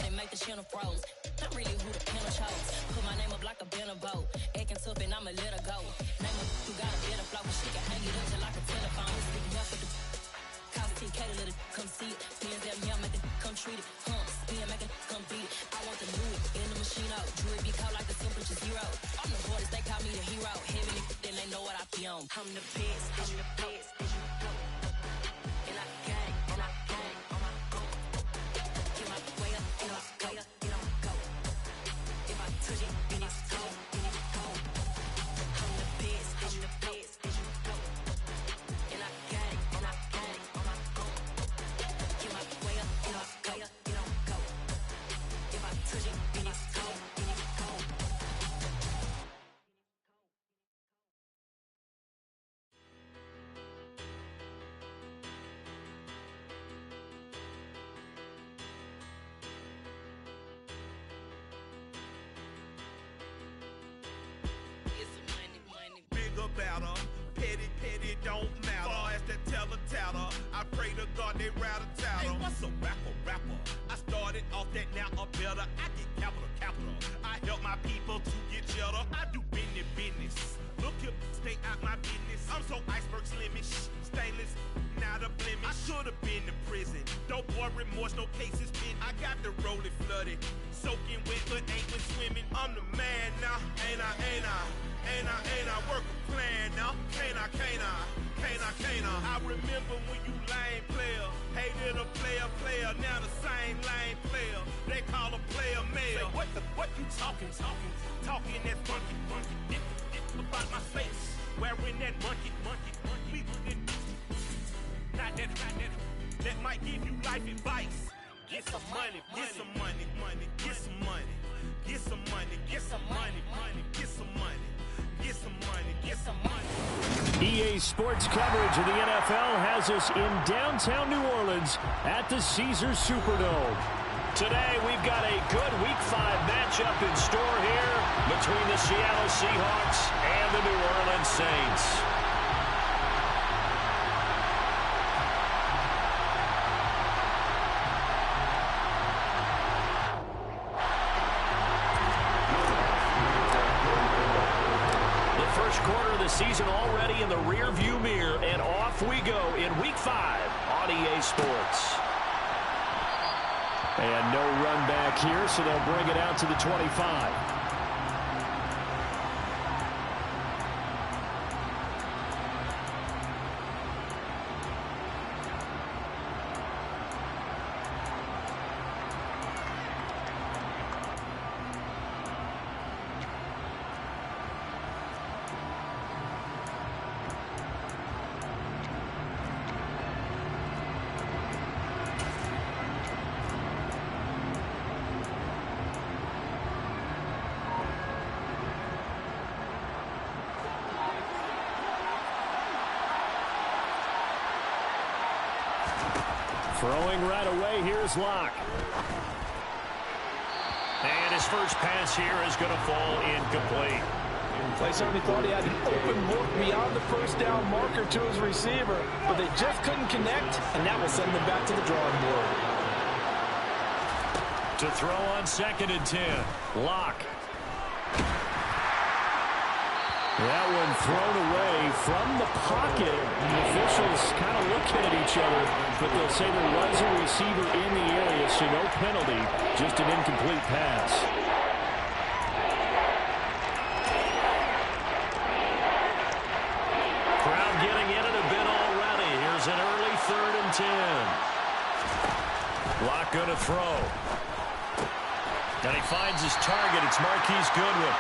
and make the channel froze. I'm really who the panel chose. Put my name up like a banner boat. Acting tough and I'ma let her go. Name her who got a better flow. She can hang it up just like a telephone. Sticking up with the cause TK to let it come see it. Spins that young, make it come treat it. Spin, make it come beat it. I want the new in the machine out. Jewelry be cold like the temperature zero. I'm the boys, they call me the hero. Heavy, then they know what I be on. I'm the best, I'm the best. And I gang, and I gang on my own. Get my way up, get up, way up, get on go. If I touch it, then it's cold, then it's cold. I'm the best, I'm the best. And I gang, and I gang on my own. Get my way up, get up, way up, get on go. If I touch it, then it's cold, then it's cold. Better, petty, don't matter. Far as that teller, I pray to God they rather tattle. Hey, what's a rapper? I started off that, now I'm better. I get capital. I help my people to get cheddar. I do business. Look here, stay out my business. I'm so iceberg slimish, stainless, not a blemish. I should've been in prison. Don't boy remorse, no cases been. I got the rolling flooded, soaking wet, but ain't been swimming. I'm the man now, ain't I work a plan now. Can't I? I remember when you lame player, hated a player, now the same lame player. They call a player male. Say, what you talking that funky, about my face, wearing that monkey. We not that might give you life advice. Get some money. EA Sports coverage of the NFL has us in downtown New Orleans at the Caesars Superdome. Today we've got a good Week 5 matchup in store here between the Seattle Seahawks and the New Orleans Saints. Season already in the rear-view mirror, and off we go in Week 5 on EA Sports. And no run back here, so they'll bring it out to the 25. Throwing right away, here's Locke. And his first pass here is going to fall incomplete. They certainly thought he had an open look beyond the first down marker to his receiver, but they just couldn't connect, and that will send them back to the drawing board. To throw on 2nd and 10, Locke. That one thrown away from the pocket. The officials kind of looking at each other, but they'll say there was a receiver in the area, so no penalty, just an incomplete pass. Crowd getting in it a bit already. Here's an early 3rd and 10. Locke going to throw. And he finds his target. It's Marquise Goodwin.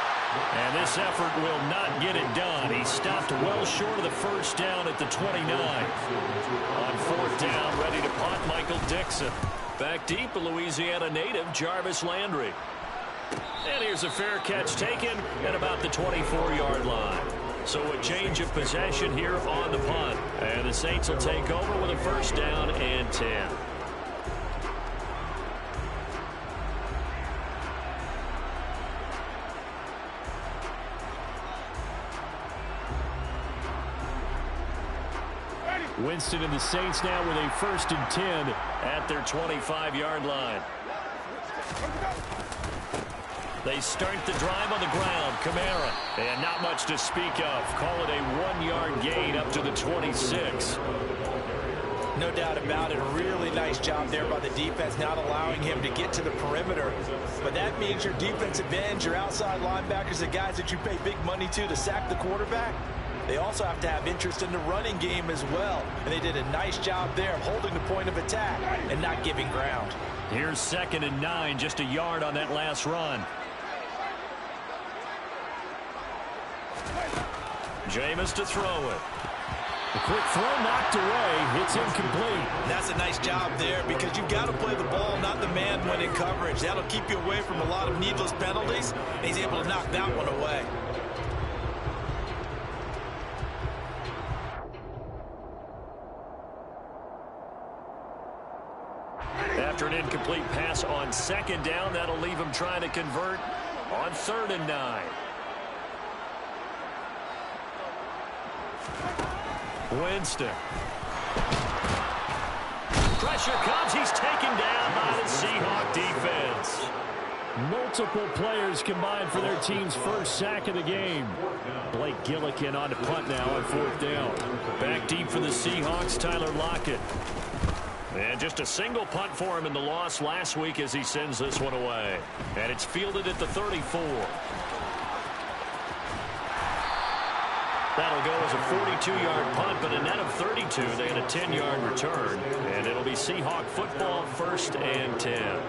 And this effort will not get it done. He stopped well short of the first down at the 29. On 4th down, ready to punt, Michael Dixon. Back deep, a Louisiana native, Jarvis Landry. And here's a fair catch taken at about the 24-yard line. So a change of possession here on the punt. And the Saints will take over with a 1st down and 10. Winston and the Saints now with a 1st and 10 at their 25-yard line. They start the drive on the ground. Kamara. And not much to speak of. Call it a 1-yard gain up to the 26. No doubt about it. A really nice job there by the defense, not allowing him to get to the perimeter. But that means your defensive ends, your outside linebackers, the guys that you pay big money to sack the quarterback, they also have to have interest in the running game as well. And they did a nice job there of holding the point of attack and not giving ground. Here's 2nd and 9, just a yard on that last run. Jameis to throw it. A quick throw knocked away. It's incomplete. That's a nice job there because you've got to play the ball, not the man when in coverage. That'll keep you away from a lot of needless penalties. And he's able to knock that one away. After an incomplete pass on 2nd down, that'll leave him trying to convert on 3rd and 9. Winston. Pressure comes. He's taken down by the Seahawk defense. Multiple players combined for their team's first sack of the game. Blake Gillikin on the punt now on 4th down. Back deep for the Seahawks, Tyler Lockett. And just a single punt for him in the loss last week as he sends this one away. And it's fielded at the 34. That'll go as a 42-yard punt, but a net of 32. They had a 10-yard return. And it'll be Seahawk football, 1st and 10.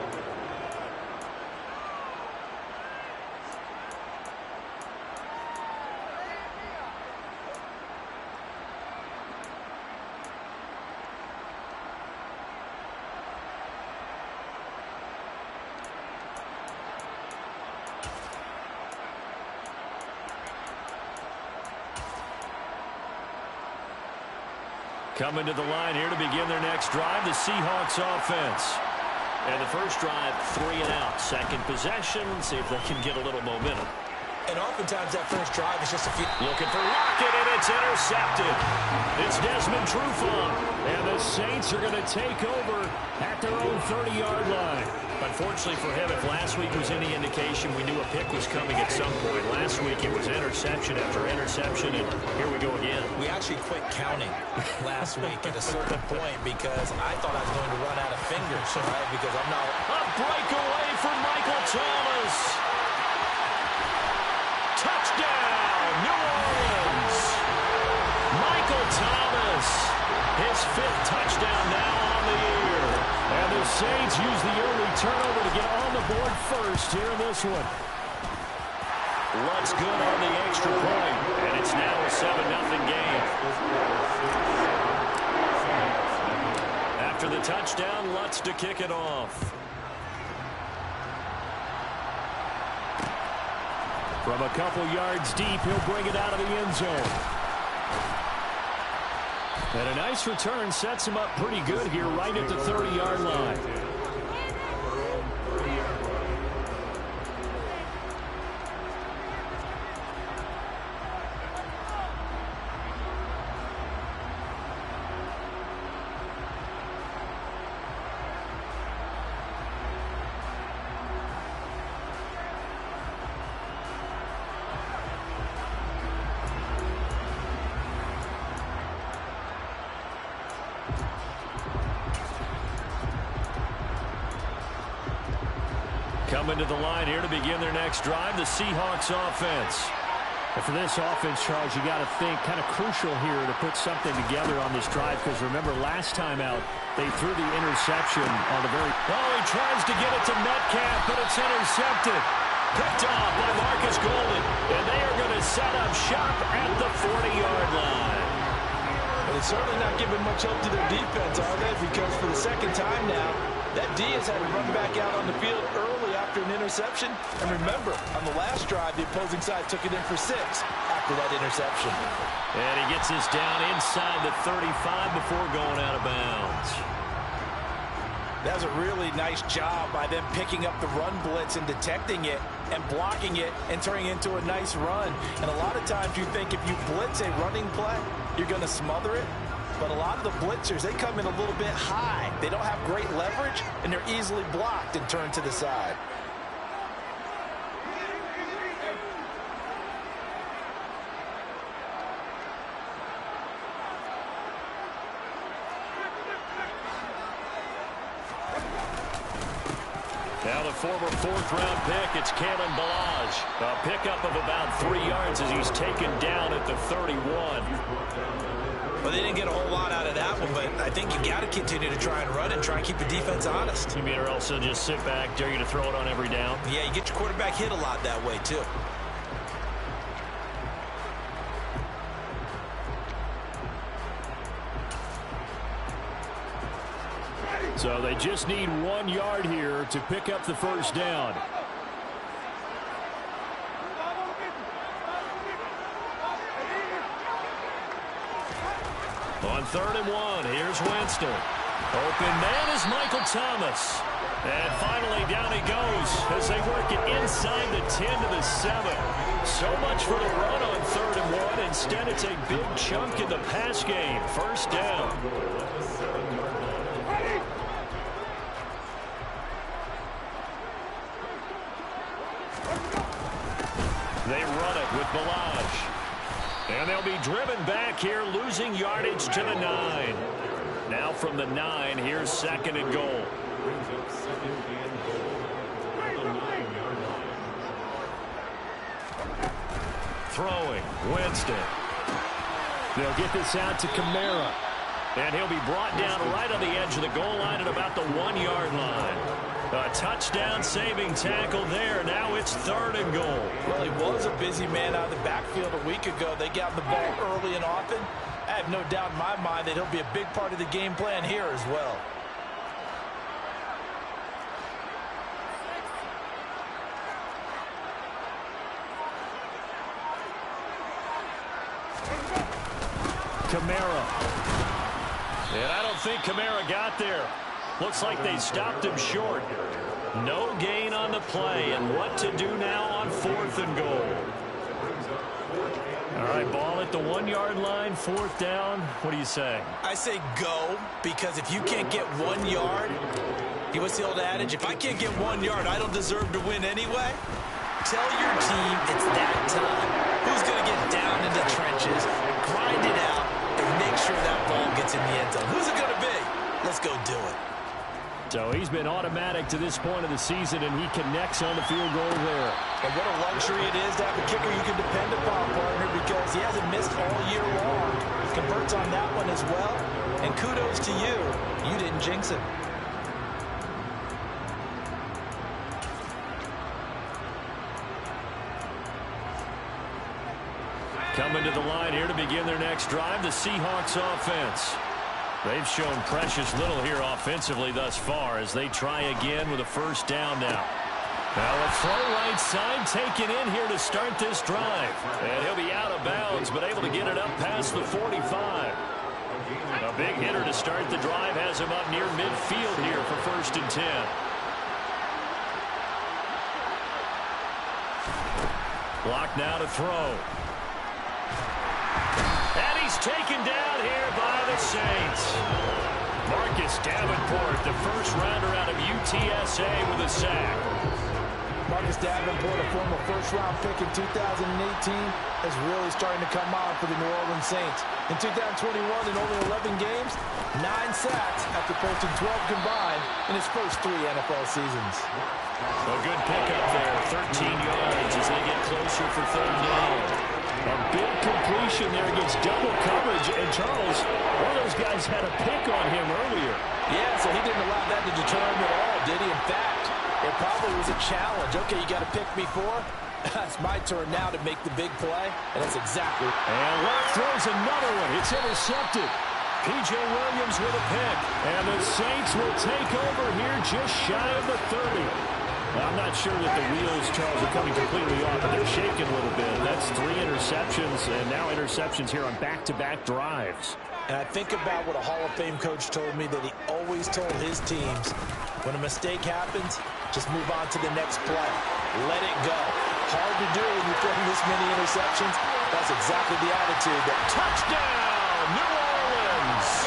Coming to the line here to begin their next drive, the Seahawks offense. And the first drive, 3 and out. Second possession, see if they can get a little momentum. And oftentimes that first drive is just a few. Looking for Lockett, and it's intercepted. It's Desmond Trufant. And the Saints are going to take over at their own 30-yard line. Unfortunately for him, if last week was any indication, we knew a pick was coming at some point. Last week it was interception after interception, and here we go again. We actually quit counting last week at a certain point because I thought I was going to run out of fingers, right? Because I'm not. A breakaway for Michael Thomas. Touchdown, New Orleans. Michael Thomas, his 5th touchdown now on the year. And the Saints use the early turnover to get on the board first here in this one. Lutz good on the extra point, and it's now a 7-0 game. After the touchdown, Lutz to kick it off. From a couple yards deep, he'll bring it out of the end zone. And a nice return sets him up pretty good here right at the 30-yard line. Coming to the line here to begin their next drive, the Seahawks offense. And for this offense, Charles, you got to think kind of crucial here to put something together on this drive because remember last time out they threw the interception on the very. Oh, he tries to get it to Metcalf, but it's intercepted. Picked off by Marcus Golden, and they are going to set up shop at the 40-yard line. Well, they're certainly not giving much help to their defense, are they? Because for the second time now, that D has had to run back out on the field early after an interception. And remember, on the last drive, the opposing side took it in for 6 after that interception. And he gets this down inside the 35 before going out of bounds. That was a really nice job by them picking up the run blitz and detecting it and blocking it and turning it into a nice run. And a lot of times you think if you blitz a running play, you're going to smother it. But a lot of the blitzers, they come in a little bit high. They don't have great leverage, and they're easily blocked and turned to the side. Now the former fourth-round pick, it's Kalen Ballage. A pickup of about 3 yards as he's taken down at the 31. Well, they didn't get a whole lot out of that one, but I think you got to continue to try and run and try and keep the defense honest. You mean or else they'll just sit back, dare you to throw it on every down? Yeah, you get your quarterback hit a lot that way, too. So they just need 1 yard here to pick up the first down. On 3rd and 1, here's Winston. Open man is Michael Thomas. And finally down he goes as they work it inside the 10 to the 7. So much for the run on 3rd and 1. Instead, it's a big chunk in the pass game. First down. They run it with Ballage. And they'll be driven back here, losing yardage to the 9. Now from the 9, here's 2nd and goal. Throwing, Winston. They'll get this out to Kamara. And he'll be brought down right on the edge of the goal line at about the 1 yard line. A touchdown saving tackle there. Now it's 3rd and goal. Well, he was a busy man out of the backfield a week ago. They got the ball early and often. I have no doubt in my mind that he'll be a big part of the game plan here as well. Kamara. And I don't think Kamara got there. Looks like they stopped him short. No gain on the play. And what to do now on 4th and goal? All right, ball at the 1 yard line, 4th down. What do you say? I say go, because if you can't get 1 yard, what's the old adage? If I can't get 1 yard, I don't deserve to win anyway. Tell your team it's that time. Who's going to get down in the trenches, grind it out, and make sure that ball gets in the end zone? Who's it going to be? Let's go do it. So he's been automatic to this point of the season, and he connects on the field goal there. And what a luxury it is to have a kicker you can depend upon, partner, because he hasn't missed all year long. Converts on that one as well. And kudos to you. You didn't jinx it. Coming to the line here to begin their next drive, the Seahawks offense. They've shown precious little here offensively thus far as they try again with a first down now. Now a throw right side taken in here to start this drive. And he'll be out of bounds, but able to get it up past the 45. A big hitter to start the drive has him up near midfield here for 1st and 10. Block now to throw. And he's taken down here by the Saints. Marcus Davenport, the first rounder out of UTSA with a sack. Marcus Davenport, a former first-round pick in 2018, is really starting to come on for the New Orleans Saints. In 2021, in only 11 games, 9 sacks after posting 12 combined in his first 3 NFL seasons. A good pickup there, 13 yards as they get closer for 3rd down. A big completion there against double coverage. And Charles, one of those guys had a pick on him earlier. Yeah, so he didn't allow that to deter him at all, did he? In fact, it probably was a challenge. Okay, you got to pick me 4. It's my turn now to make the big play, and that's exactly. And Locke throws another one. It's intercepted. P.J. Williams with a pick. And the Saints will take over here just shy of the 30. I'm not sure that the wheels, Charles, are coming completely off, but they're shaking a little bit. That's 3 interceptions, and now interceptions here on back-to-back drives. And I think about what a Hall of Fame coach told me, that he always told his teams, when a mistake happens, just move on to the next play. Let it go. Hard to do when you throw this many interceptions. That's exactly the attitude. Touchdown, New Orleans!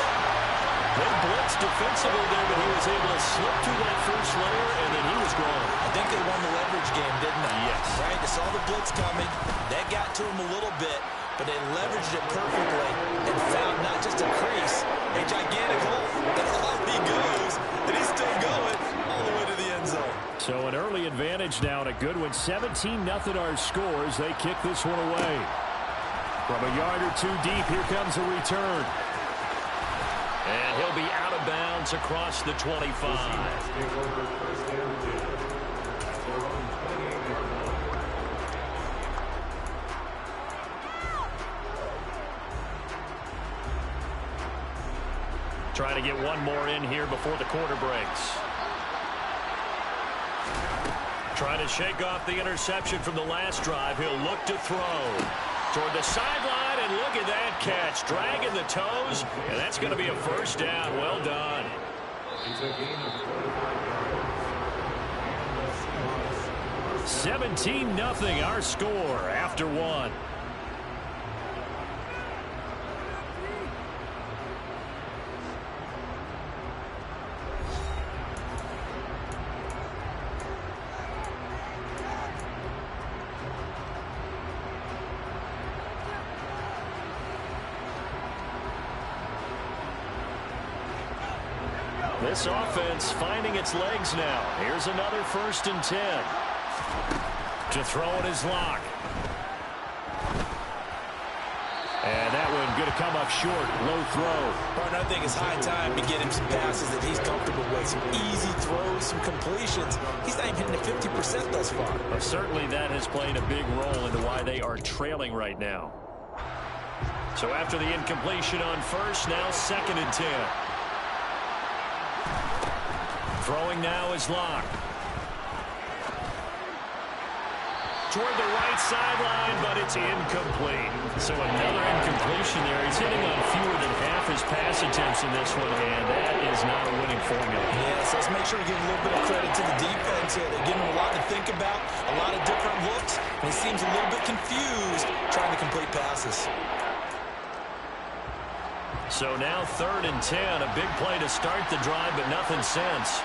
defensively there, but he was able to slip through that first layer, and then he was gone. I think they won the leverage game, didn't they? Yes. Right? They saw the blitz coming. That got to him a little bit, but they leveraged it perfectly and found not just a crease, a gigantic hole. And off he goes, and he's still going all the way to the end zone. So an early advantage now, and a good one. 17-0 our scores. They kick this one away. From a yard or two deep, here comes a return. And he'll be out of bounds across the 25. Trying to get one more in here before the quarter breaks. Trying to shake off the interception from the last drive. He'll look to throw toward the sideline, and look at that catch. Dragging the toes, and that's going to be a first down. Well done. 17-0 our score after one. This offense finding its legs now. Here's another 1st and 10. To throw it is Locke. And that one going to come up short. Low throw. Partner, I think it's high time to get him some passes that he's comfortable with. Some easy throws, some completions. He's not even hitting the 50% thus far. But certainly that has played a big role into why they are trailing right now. So after the incompletion on first, now 2nd and 10. Throwing now is Locke. Toward the right sideline, but it's incomplete. So another incompletion there. He's hitting on fewer than half his pass attempts in this one, and that is not a winning formula. Yes, let's make sure we give a little bit of credit to the defense here. They're giving him a lot to think about, a lot of different looks, and he seems a little bit confused trying to complete passes. So now 3rd and 10, a big play to start the drive, but nothing since.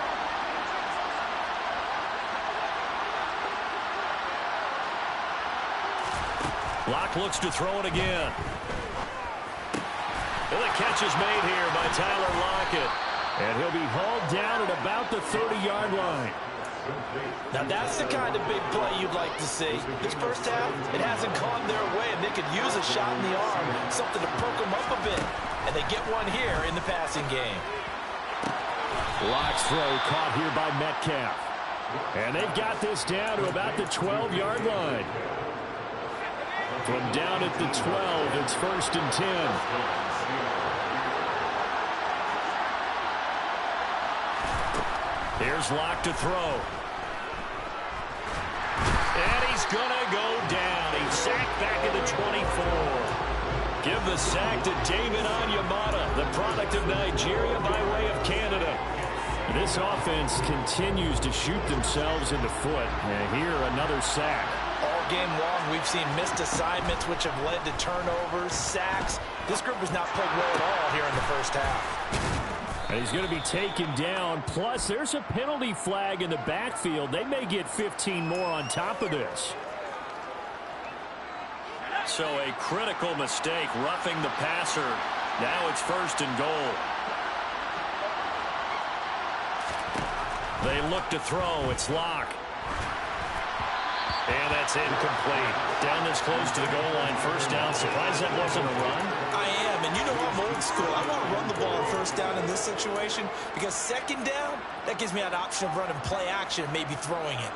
Locke looks to throw it again. And the catch is made here by Tyler Lockett. And he'll be hauled down at about the 30-yard line. Now that's the kind of big play you'd like to see. This first half, it hasn't gone their way, and they could use a shot in the arm, something to perk them up a bit. And they get one here in the passing game. Locke's throw caught here by Metcalf. And they've got this down to about the 12-yard line. From down at the 12, it's 1st and 10. Here's Locke to throw. And he's going to go down. He's sacked back at the 24. Give the sack to David Onyemata, the product of Nigeria by way of Canada. This offense continues to shoot themselves in the foot. And here, another sack. All game long, we've seen missed assignments, which have led to turnovers, sacks. This group has not played well at all here in the first half. And he's going to be taken down. Plus, there's a penalty flag in the backfield. They may get 15 more on top of this. So a critical mistake, roughing the passer. Now it's 1st and goal. They look to throw. It's Locke. And that's incomplete. Down this close to the goal line. 1st down. Surprised that wasn't a run? I am, and you know I'm old school. I want to run the ball on 1st down in this situation because 2nd down, that gives me an option of running play action and maybe throwing it.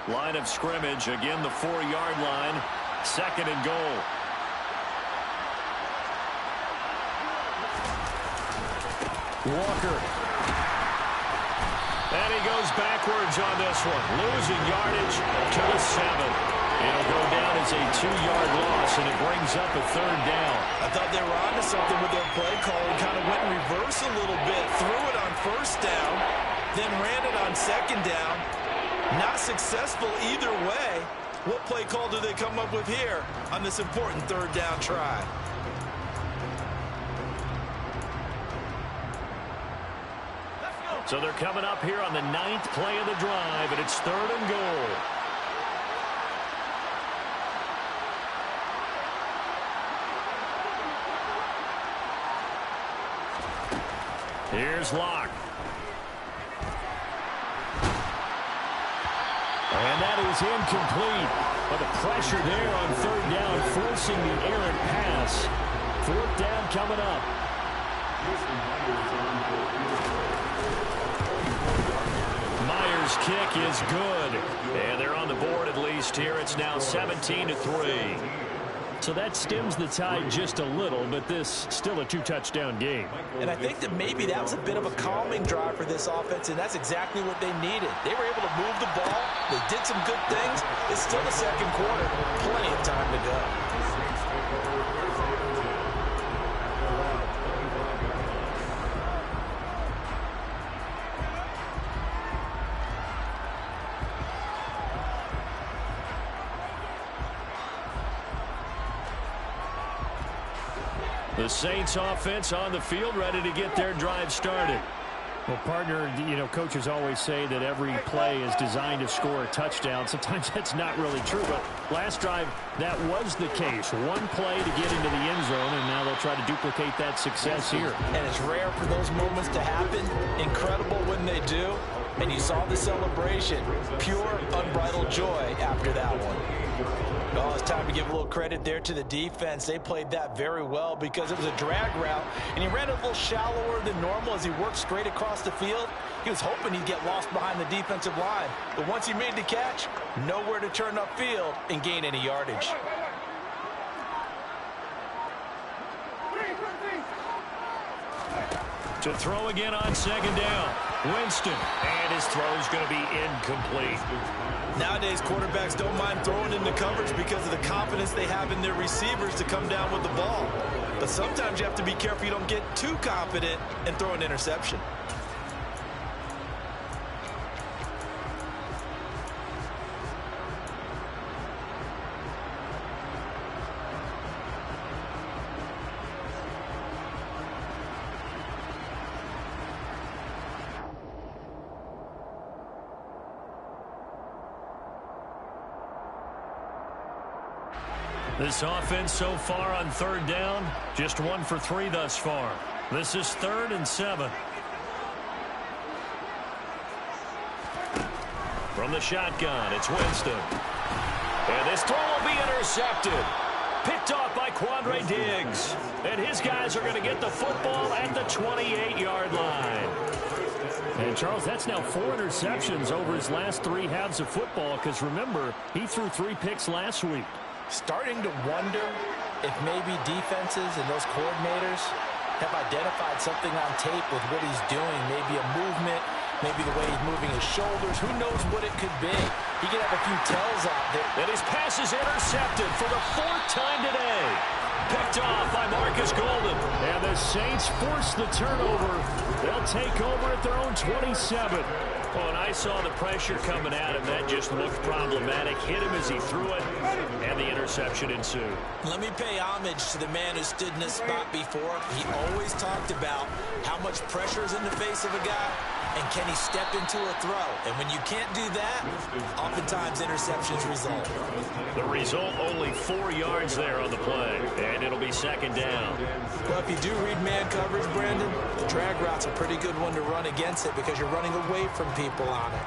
Line of scrimmage. Again, the 4-yard line. 2nd and goal. Walker. And he goes backwards on this one. Losing yardage to the 7. It'll go down as a 2-yard loss, and it brings up a 3rd down. I thought they were onto something with their play call and kind of went in reverse a little bit. Threw it on 1st down, then ran it on 2nd down. Not successful either way. What play call do they come up with here on this important 3rd down try? So they're coming up here on the 9th play of the drive, and it's 3rd and goal. Here's Locke. And that is incomplete. But the pressure there on 3rd down, forcing the errant pass. 4th down coming up. Myers' kick is good. And they're on the board at least here. It's now 17-3. So that stems the tide just a little, but this still a 2-touchdown game. And I think that maybe that was a bit of a calming drive for this offense, and that's exactly what they needed. They were able to move the ball. They did some good things. It's still the 2nd quarter. Plenty of time to go. The Saints offense on the field, ready to get their drive started. Well, partner, coaches always say that every play is designed to score a touchdown. Sometimes that's not really true, but last drive, that was the case. One play to get into the end zone, and now they'll try to duplicate that success here. And it's rare for those moments to happen. Incredible when they do. And you saw the celebration. Pure, unbridled joy after that one. Well, it's time to give a little credit there to the defense. They played that very well because it was a drag route, and he ran a little shallower than normal as he worked straight across the field. He was hoping he'd get lost behind the defensive line, but once he made the catch, nowhere to turn upfield and gain any yardage. To throw again on 2nd down. Winston, and his throw is going to be incomplete. Nowadays, quarterbacks don't mind throwing into coverage because of the confidence they have in their receivers to come down with the ball. But sometimes you have to be careful you don't get too confident and throw an interception. This offense so far on 3rd down, just 1 for 3 thus far. This is 3rd and 7. From the shotgun, it's Winston. And this throw will be intercepted. Picked off by Quandre Diggs. And his guys are going to get the football at the 28-yard line. And, Charles, that's now 4 interceptions over his last 3 halves of football because, remember, he threw 3 picks last week. Starting to wonder if maybe defenses and those coordinators have identified something on tape with what he's doing. Maybe a movement, maybe the way he's moving his shoulders. Who knows what it could be? He could have a few tells out there. And his pass is intercepted for the 4th time today. Picked off by Marcus Golden. And the Saints force the turnover. They'll take over at their own 27. Oh, and I saw the pressure coming at him. That just looked problematic. Hit him as he threw it, and the interception ensued. Let me pay homage to the man who stood in this spot before. He always talked about how much pressure is in the face of a guy, and can he step into a throw. And when you can't do that, oftentimes interceptions result. The result, only 4 yards there on the play, and it'll be 2nd down. Well, if you do read man coverage, Brandon, the drag route's a pretty good one to run against it because you're running away from people on it.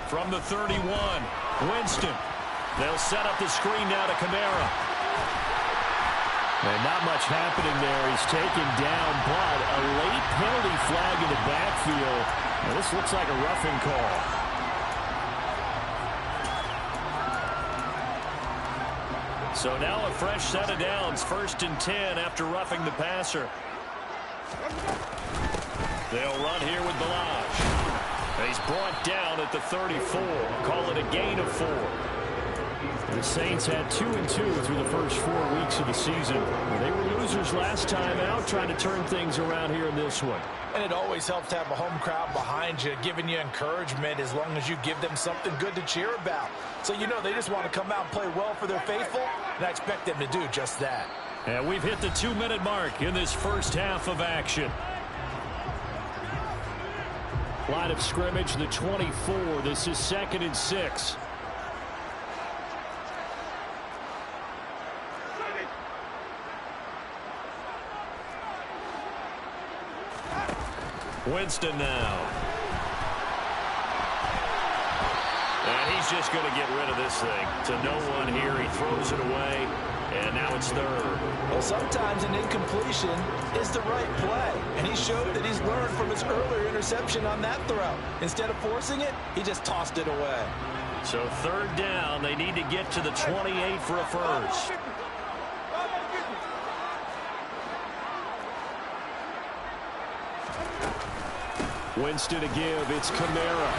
From the 31, Winston. They'll set up the screen now to Kamara. And not much happening there. He's taken down, but a late penalty flag in the backfield. Now, this looks like a roughing call. So now a fresh set of downs. 1st and 10 after roughing the passer. They'll run here with Balaj. He's brought down at the 34. Call it a gain of 4. The Saints had 2-2 through the first 4 weeks of the season. They were losing losers last time out, trying to turn things around here in this one. And it always helps to have a home crowd behind you, giving you encouragement as long as you give them something good to cheer about. So you know they just want to come out and play well for their faithful, and I expect them to do just that. And we've hit the 2-minute mark in this first half of action. Line of scrimmage, the 24. This is 2nd and 6. Winston now. And he's just going to get rid of this thing. To no one here. He throws it away. And now it's 3rd. Well, sometimes an incompletion is the right play. And he showed that he's learned from his earlier interception on that throw. Instead of forcing it, he just tossed it away. So 3rd down. They need to get to the 28 for a first. Winston to give. It's Kamara.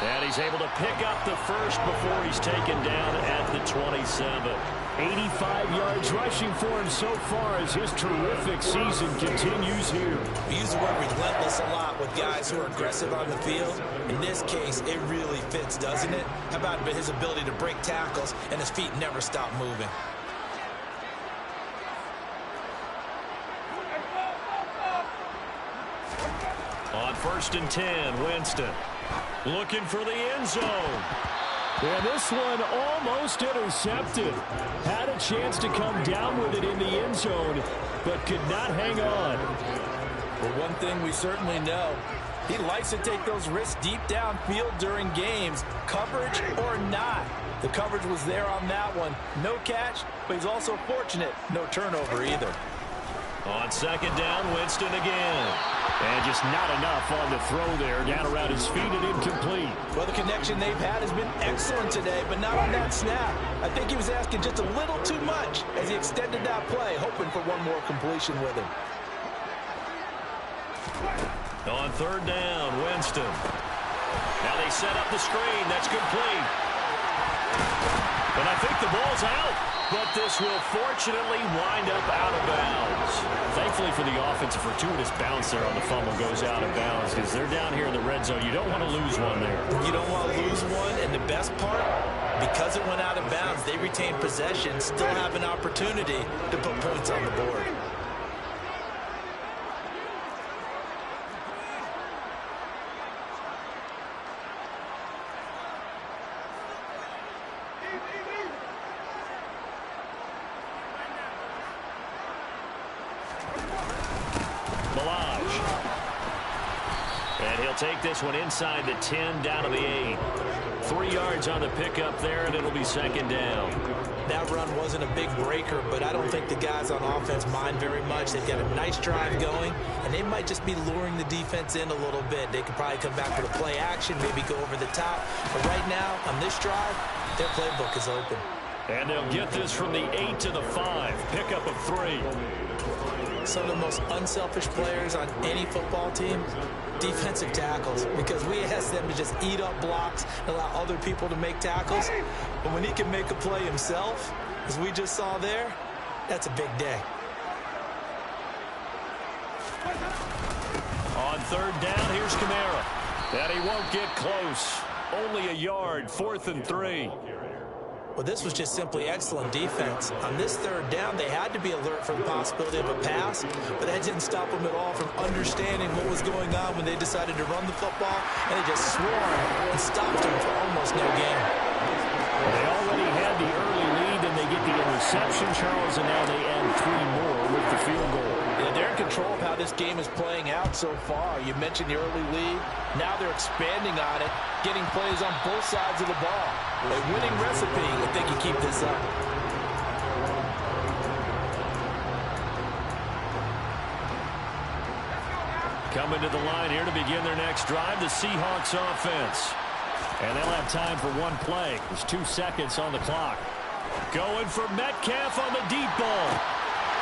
And he's able to pick up the first before he's taken down at the 27. 85 yards rushing for him so far as his terrific season continues here. We use the word relentless a lot with guys who are aggressive on the field. In this case, it really fits, doesn't it? How about his ability to break tackles and his feet never stop moving? On 1st and 10, Winston looking for the end zone. And this one almost intercepted. Had a chance to come down with it in the end zone, but could not hang on. Well, one thing we certainly know, he likes to take those risks deep downfield during games, coverage or not. The coverage was there on that one. No catch, but he's also fortunate. No turnover either. On 2nd down, Winston again. And just not enough on the throw there. Down around his feet and incomplete. Well, the connection they've had has been excellent today, but not on that snap. I think he was asking just a little too much as he extended that play, hoping for one more completion with him. On 3rd down, Winston. Now they set up the screen. That's complete. And I think the ball's out. But this will fortunately wind up out of bounds. Thankfully for the offense, a fortuitous bounce there on the fumble goes out of bounds because they're down here in the red zone. You don't want to lose one there. You don't want to lose one, and the best part, because it went out of bounds, they retain possession, still have an opportunity to put points on the board. Take this one inside the 10, down to the 8. 3 yards on the pickup there, and it'll be 2nd down. That run wasn't a big breaker, but I don't think the guys on offense mind very much. They've got a nice drive going, and they might just be luring the defense in a little bit. They could probably come back with a play action, maybe go over the top. But right now, on this drive, their playbook is open. And they'll get this from the 8 to the 5. Pickup of 3. Some of the most unselfish players on any football team, defensive tackles, because we ask them to just eat up blocks and allow other people to make tackles. But when he can make a play himself, as we just saw there, that's a big day. On 3rd down, here's Kamara. And he won't get close. Only a yard, 4th and 3. Well, this was just simply excellent defense. On this 3rd down, they had to be alert for the possibility of a pass, but that didn't stop them at all from understanding what was going on when they decided to run the football, and they just swarmed and stopped them for almost no gain. They already had the early lead, and they get the interception, Charles, and now they add 3 more with the field goal. Yeah, they're in control of how this game is playing out so far. You mentioned the early lead. Now they're expanding on it, getting plays on both sides of the ball. A winning recipe if they can keep this up. Coming to the line here to begin their next drive, the Seahawks offense. And they'll have time for one play. There's 2 seconds on the clock. Going for Metcalf on the deep ball.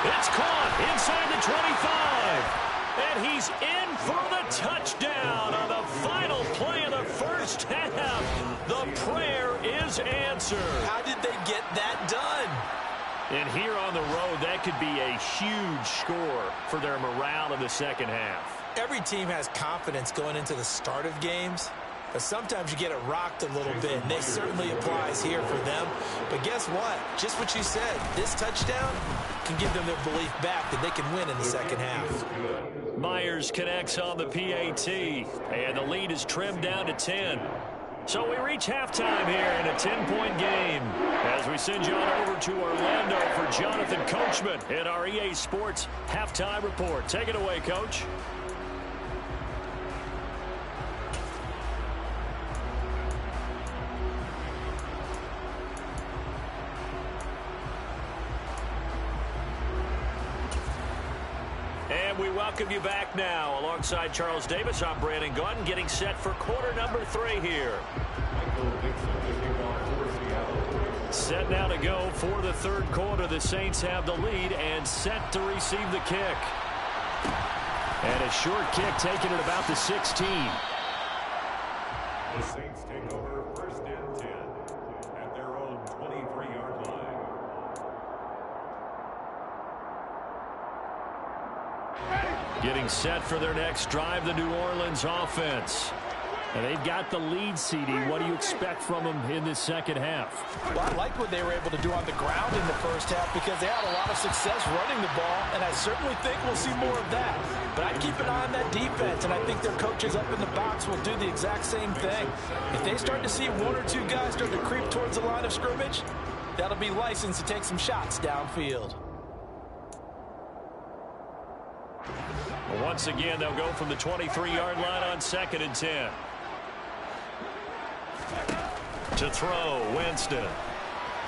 It's caught inside the 25. And he's in for the touchdown on the final play of the first half. The prayer is answered. How did they get that done? And here on the road, that could be a huge score for their morale in the second half. Every team has confidence going into the start of games, but sometimes you get it rocked a little bit, and this certainly applies here for them. But guess what? Just what you said, this touchdown can give them their belief back that they can win in the second half. Myers connects on the PAT, and the lead is trimmed down to 10. So we reach halftime here in a 10-point game as we send you on over to Orlando for Jonathan Coachman in our EA Sports Halftime Report. Take it away, Coach. And we welcome you back now. Alongside Charles Davis, I'm Brandon Gaudin, getting set for quarter number 3 here. Set now to go for the third quarter. The Saints have the lead and set to receive the kick. And a short kick taken at about the 16. The Saints take over first and 10 at their own 23-yard line. Getting set for their next drive, the New Orleans offense. And they've got the lead, CD. What do you expect from them in this second half? Well, I like what they were able to do on the ground in the first half because they had a lot of success running the ball, and I certainly think we'll see more of that. But I'd keep an eye on that defense, and I think their coaches up in the box will do the exact same thing. If they start to see one or two guys start to creep towards the line of scrimmage, that'll be licensed to take some shots downfield. Once again, they'll go from the 23-yard line on 2nd and 10. To throw, Winston.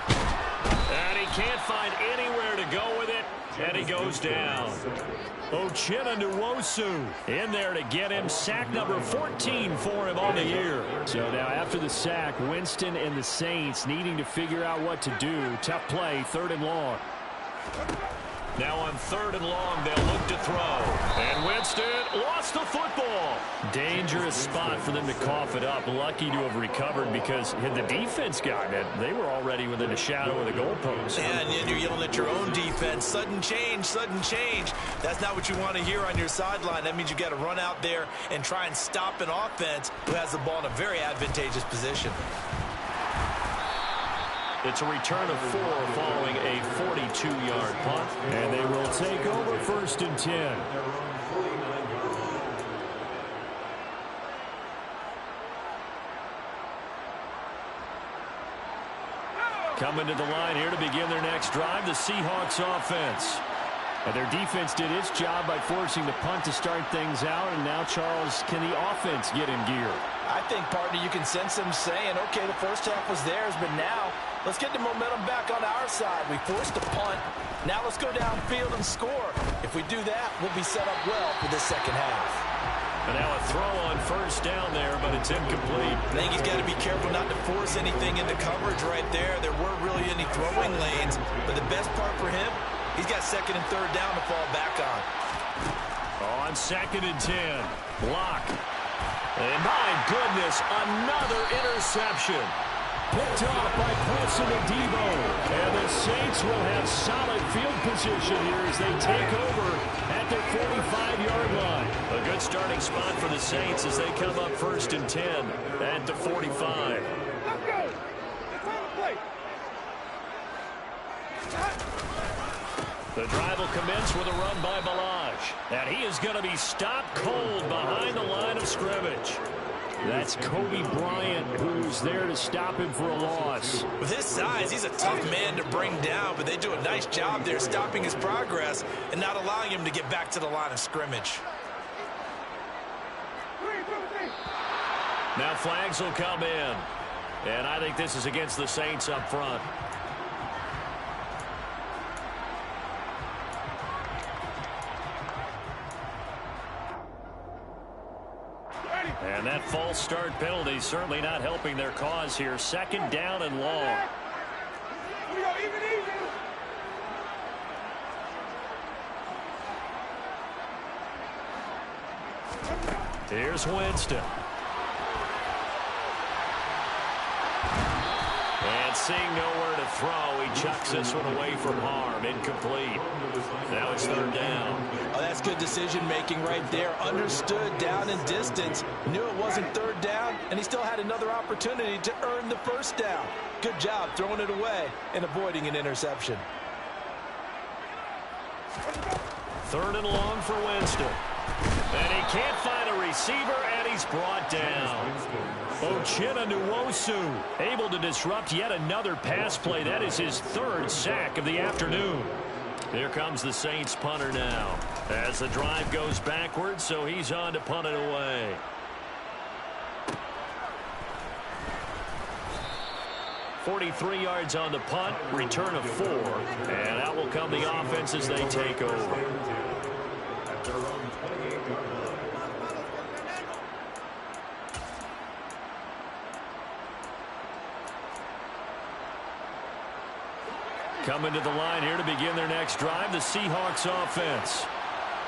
And he can't find anywhere to go with it, and he goes down. Uchenna Nwosu in there to get him. Sack number 14 for him on the year. So now after the sack, Winston and the Saints needing to figure out what to do. Tough play, 3rd and long. Now on 3rd and long, they'll look to throw. And Winston lost the football. Dangerous spot for them to cough it up. Lucky to have recovered because had the defense gotten it, they were already within a shadow of the goalpost. And then you're yelling at your own defense. Sudden change, sudden change. That's not what you want to hear on your sideline. That means you got to run out there and try and stop an offense who has the ball in a very advantageous position. It's a return of 4 following a 42-yard punt. And they will take over 1st and 10. Coming to the line here to begin their next drive, the Seahawks offense. And their defense did its job by forcing the punt to start things out. And now, Charles, can the offense get in gear? I think, partner, you can sense them saying, okay, the first half was theirs, but now let's get the momentum back on our side. We forced a punt. Now let's go downfield and score. If we do that, we'll be set up well for this second half. And now a throw on 1st down there, but it's incomplete. I think he's got to be careful not to force anything into coverage right there. There weren't really any throwing lanes, but the best part for him, he's got 2nd and 3rd down to fall back on. On 2nd and 10, block. And my goodness, another interception. Picked off by Preston Adebo. And the Saints will have solid field position here as they take over at their 45-yard line. A good starting spot for the Saints as they come up 1st and 10 at the 45. The drive will commence with a run by Balaj. And he is going to be stopped cold behind the line of scrimmage. That's Kobe Bryant, who's there to stop him for a loss. With his size, he's a tough man to bring down, but they do a nice job there stopping his progress and not allowing him to get back to the line of scrimmage. Now flags will come in. And I think this is against the Saints up front. And that false start penalty certainly not helping their cause here. 2nd down and long. Here's Winston. And And seeing nowhere to throw, he chucks this one away from harm. Incomplete. Now it's third down. Oh, that's good decision-making right there. Understood down and distance. Knew it wasn't third down, and he still had another opportunity to earn the first down. Good job throwing it away and avoiding an interception. Third and long for Winston. And he can't find a receiver, and he's brought down. Uchenna Nwosu able to disrupt yet another pass play. That is his third sack of the afternoon. Here comes the Saints punter now as the drive goes backwards, so he's on to punt it away. .43 yards on the punt, return of 4, and out will come the offense as they take over. Coming to the line here to begin their next drive, the Seahawks offense.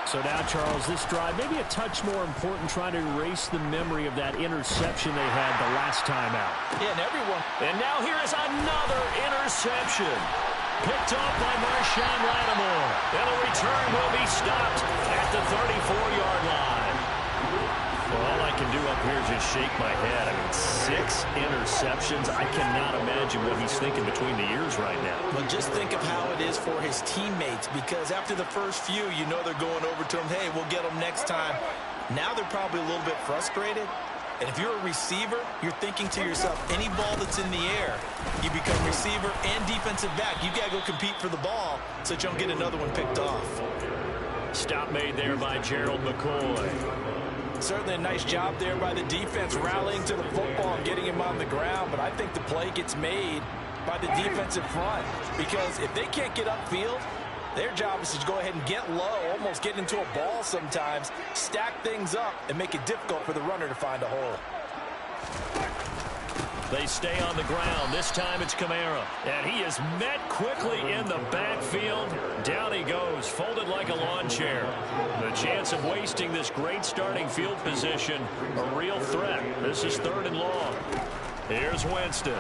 So now, Charles, this drive maybe a touch more important, trying to erase the memory of that interception they had the last time out. Yeah, and everyone. And now here is another interception. Picked off by Marshawn Lattimore. And a return will be stopped at the 34-yard line. Well, all I can do up here is just shake my head. I mean, 6 interceptions. I cannot imagine what he's thinking between the ears right now. Well, just think of how it is for his teammates, because after the first few, you know they're going over to him, hey, we'll get them next time. Now they're probably a little bit frustrated. And if you're a receiver, you're thinking to yourself, any ball that's in the air, you become receiver and defensive back. You got to go compete for the ball so that you don't get another one picked off. Stop made there by Gerald McCoy. Certainly a nice job there by the defense, rallying to the football and getting him on the ground. But I think the play gets made by the defensive front, because if they can't get upfield, their job is to go ahead and get low, almost get into a ball sometimes, stack things up, and make it difficult for the runner to find a hole. They stay on the ground. This time it's Kamara. And he is met quickly in the backfield. Down he goes, folded like a lawn chair. The chance of wasting this great starting field position, a real threat. This is third and long. Here's Winston.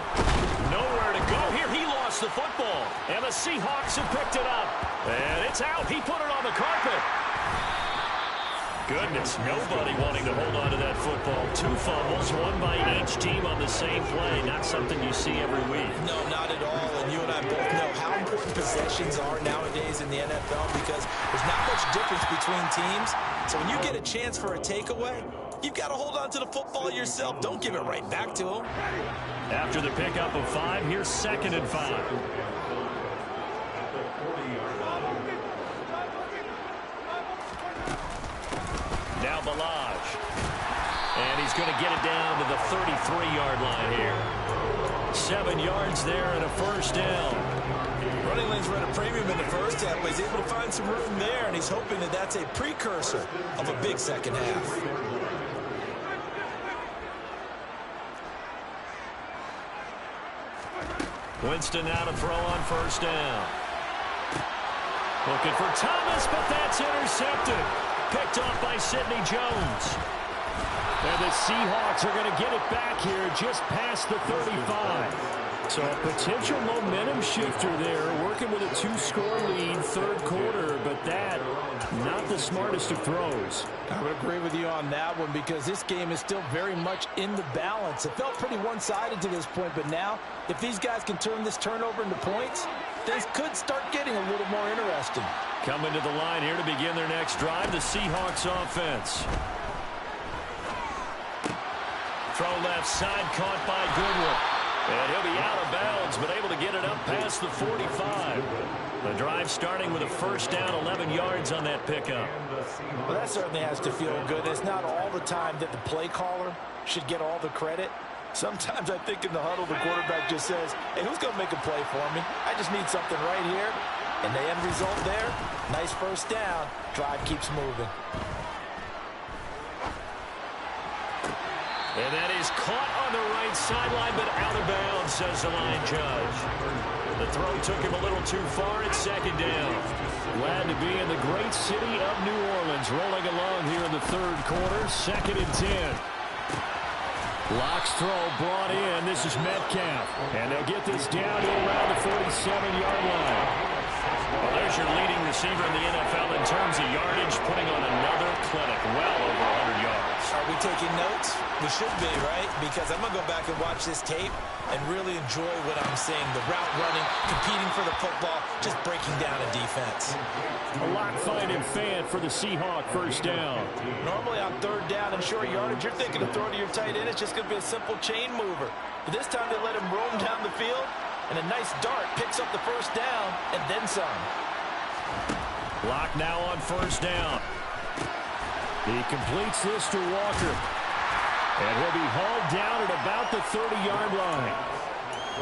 Nowhere to go here. He lost the football. And the Seahawks have picked it up. And it's out. He put it on the carpet. Goodness, nobody wanting to hold on to that football. 2 fumbles, one by each team on the same play. Not something you see every week. No, not at all. And you and I both know how important possessions are nowadays in the NFL, because there's not much difference between teams. So when you get a chance for a takeaway, you've got to hold on to the football yourself. Don't give it right back to them. After the pickup of 5, here's 2nd and 5. Now Balaj. And he's going to get it down to the 33-yard line here. 7 yards there and a first down. Running lanes were at a premium in the first half, but he's able to find some room there, and he's hoping that that's a precursor of a big second half. Winston now to throw on first down. Looking for Thomas, but that's intercepted. Picked off by Sidney Jones. And the Seahawks are going to get it back here just past the 35. So a potential momentum shifter there, working with a 2-score lead, third quarter, but that, not the smartest of throws. I would agree with you on that one, because this game is still very much in the balance. It felt pretty one-sided to this point, but now, if these guys can turn this turnover into points, things could start getting a little more interesting. Coming to the line here to begin their next drive, the Seahawks offense. Throw left side, caught by Goodwin. And he'll be out of bounds, but able to get it up past the 45. The drive starting with a first down, 11 yards on that pickup. Well, that certainly has to feel good. It's not all the time that the play caller should get all the credit. Sometimes I think in the huddle, the quarterback just says, hey, who's going to make a play for me? I just need something right here. And the end result there, nice first down. Drive keeps moving. And that is caught on the right sideline, but out of bounds, says the line judge. The throw took him a little too far. It's second down. Glad to be in the great city of New Orleans, rolling along here in the third quarter. 2nd and 10. Locke's throw brought in. This is Metcalf. And they'll get this down to around the 47-yard line. Well, there's your leading receiver in the NFL in terms of yardage, putting on another clinic, well over 100 yards. Are we taking notes? We should be, right? Because I'm going to go back and watch this tape and really enjoy what I'm seeing. The route running, competing for the football, just breaking down a defense. A lock-finding fan for the Seahawk first down. Normally on third down and short yardage, you're thinking of throwing to your tight end. It's just going to be a simple chain mover. But this time they let him roam down the field, and a nice dart picks up the first down and then some. Lock now on first down. He completes this to Walker. And he'll be hauled down at about the 30-yard line.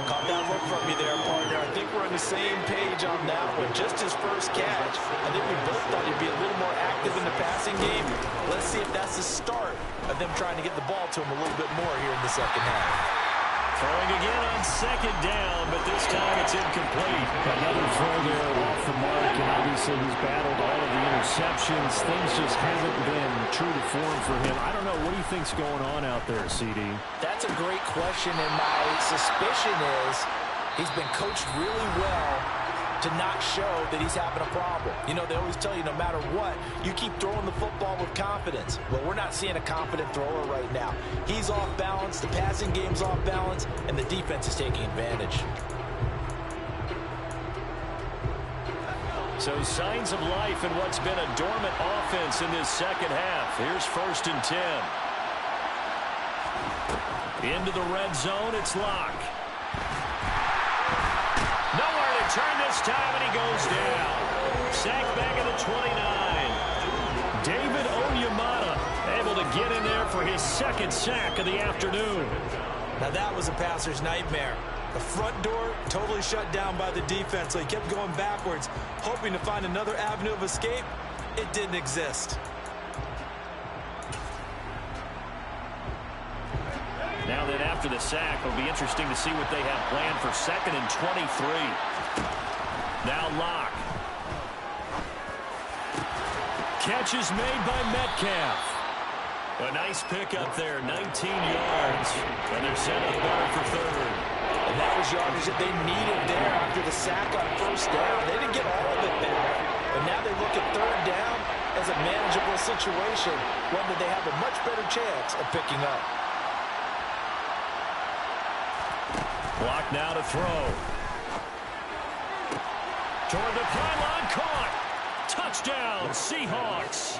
Caught that look from you there, partner. I think we're on the same page on that one. Just his first catch. I think we both thought he'd be a little more active in the passing game. Let's see if that's the start of them trying to get the ball to him a little bit more here in the second half. Throwing again on second down, but this time it's incomplete. Another throw there off the mark, and obviously he's battled all of the interceptions. Things just haven't been true to form for him. I don't know. What do you think's going on out there, CD? That's a great question, and my suspicion is he's been coached really well to not show that he's having a problem. You know, they always tell you no matter what, you keep throwing the football with confidence. Well, we're not seeing a confident thrower right now. He's off balance, the passing game's off balance, and the defense is taking advantage. So signs of life in what's been a dormant offense in this second half. Here's 1st and 10. Into the red zone, it's Locke. Nowhere to turn this time, and he goes down. Sacked back at the 29. David Onyemata able to get in there for his second sack of the afternoon. Now that was a passer's nightmare. The front door totally shut down by the defense, so he kept going backwards, hoping to find another avenue of escape. It didn't exist. Now then, after the sack, it'll be interesting to see what they have planned for 2nd and 23. Now Locke. Catch is made by Metcalf. A nice pick up there, 19 yards. And they're set up better for 3rd. And that was yardage that they needed there after the sack on first down. They didn't get all of it back. But now they look at 3rd down as a manageable situation, one that they have a much better chance of picking up. Block now to throw. Toward the pylon, caught. Touchdown, Seahawks.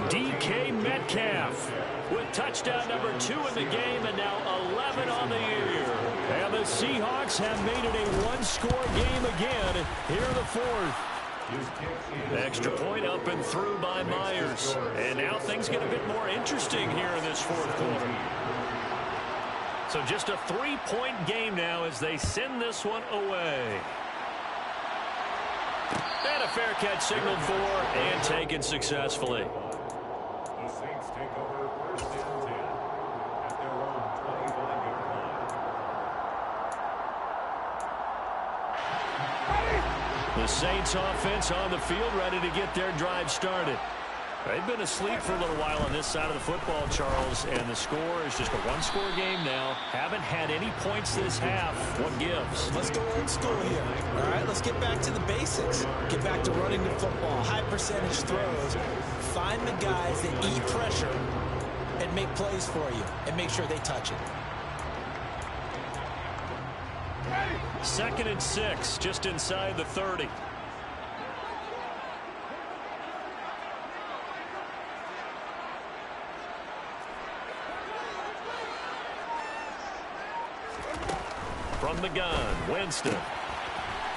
DK Metcalf with touchdown number 2 in the game, and now 11 on the year. And the Seahawks have made it a one-score game again here in the 4th. Extra point up and through by Myers. And now things get a bit more interesting here in this 4th quarter. So just a 3-point game now as they send this one away. And a fair catch signaled for and taken successfully. The Saints take over 1st and 10 at their own 25-yard line. The Saints offense on the field, ready to get their drive started. They've been asleep for a little while on this side of the football, Charles, and the score is just a one-score game now. Haven't had any points this half. What gives? Let's go old school here. All right, let's get back to the basics. Get back to running the football, high-percentage throws. Find the guys that eat pressure and make plays for you and make sure they touch it. 2nd and 6, just inside the 30. From the gun, Winston.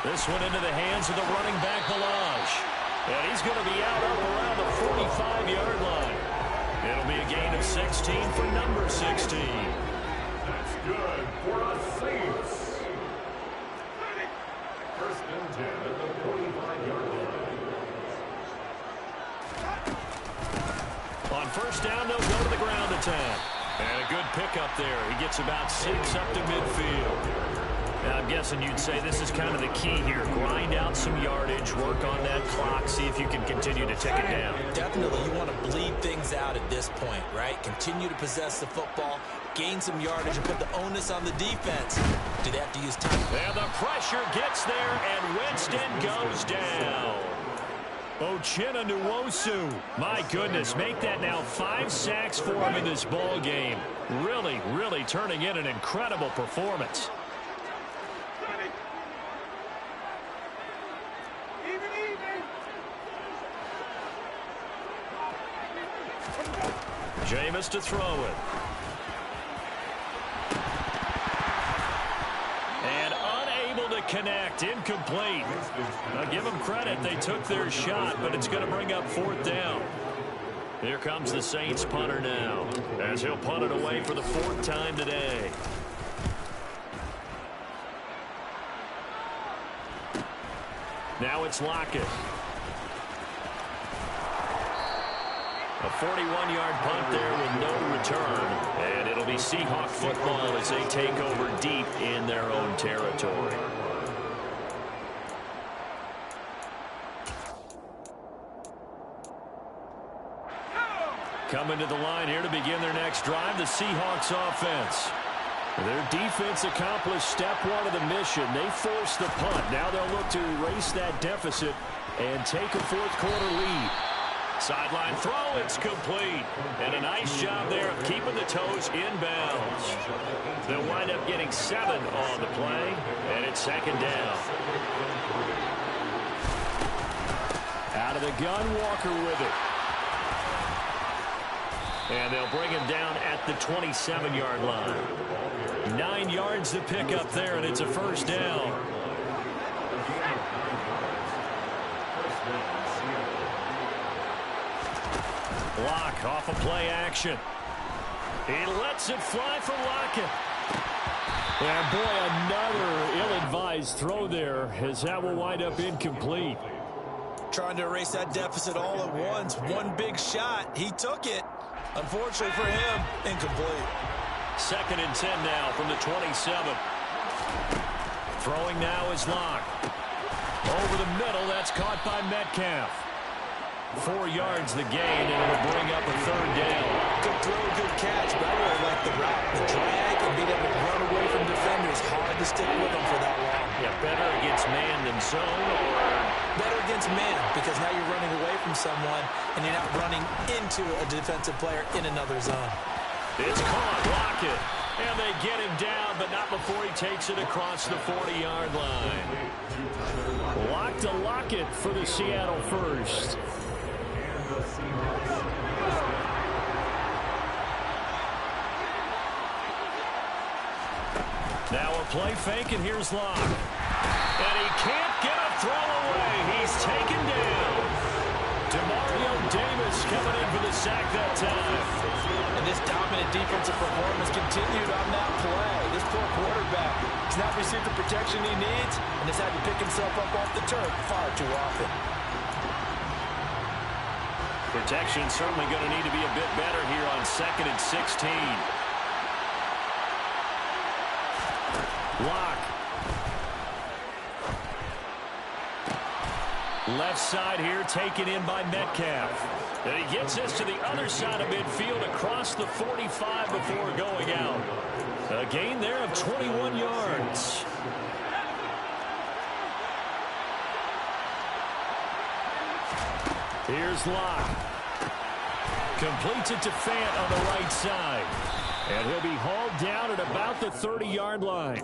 This one into the hands of the running back, Balaj. And he's going to be out up around the 45-yard line. It'll be a gain of 16 for number 16. That's good for the Saints. 1st and 10 at the 45-yard line. On first down, they'll go to the ground attack. And a good pickup there. He gets about 6 up to midfield. I'm guessing you'd say this is kind of the key here. Grind out some yardage, work on that clock, see if you can continue to tick it down. Definitely, you want to bleed things out at this point, right? Continue to possess the football, gain some yardage, and put the onus on the defense. Do they have to use time? And the pressure gets there, and Winston goes down. Uchenna Nwosu, my goodness, make that now 5 sacks for him in this ball game. Really, really turning in an incredible performance. Jameis to throw it. And unable to connect, incomplete. Now give them credit, they took their shot, but it's going to bring up 4th down. Here comes the Saints punter now, as he'll punt it away for the 4th time today. Now it's Lockett. A 41-yard punt there with no return. And it'll be Seahawk football as they take over deep in their own territory. Coming to the line here to begin their next drive, the Seahawks offense. Their defense accomplished step 1 of the mission. They forced the punt. Now they'll look to erase that deficit and take a 4th quarter lead. Sideline throw, it's complete. And a nice job there of keeping the toes inbounds. They'll wind up getting 7 on the play, and it's 2nd down. Out of the gun, Walker with it. And they'll bring him down at the 27-yard line. 9 yards to pick up there, and it's a 1st down. Lock off a play action. He lets it fly for Lockett. And boy, another ill-advised throw there, as that will wind up incomplete. Trying to erase that deficit all at once. One big shot. He took it. Unfortunately for him, incomplete. 2nd and 10 now from the 27. Throwing now is Lock. Over the middle, that's caught by Metcalf. 4 yards the gain, and it'll bring up a 3rd down. Good throw, good catch, but I really like the route. The drag and being able to run away from defenders. Hard to stick with them for that long. Yeah, better against man than zone, or better against man, because now you're running away from someone and you're not running into a defensive player in another zone. It's caught, Lockett, and they get him down, but not before he takes it across the 40-yard line. Lock to Lockett for the Seattle first. Now a play fake, and here's Lock. And he can't get a throw away. He's taken down. Demario Davis coming in for the sack that time. And this dominant defensive performance continued on that play. This poor quarterback has not received the protection he needs and has had to pick himself up off the turf far too often. Protection certainly going to need to be a bit better here on 2nd and 16. Lock. Left side here taken in by Metcalf. And he gets this to the other side of midfield across the 45 before going out. A gain there of 21 yards. Here's Lock. Completes it to Fant on the right side. And he'll be hauled down at about the 30-yard line.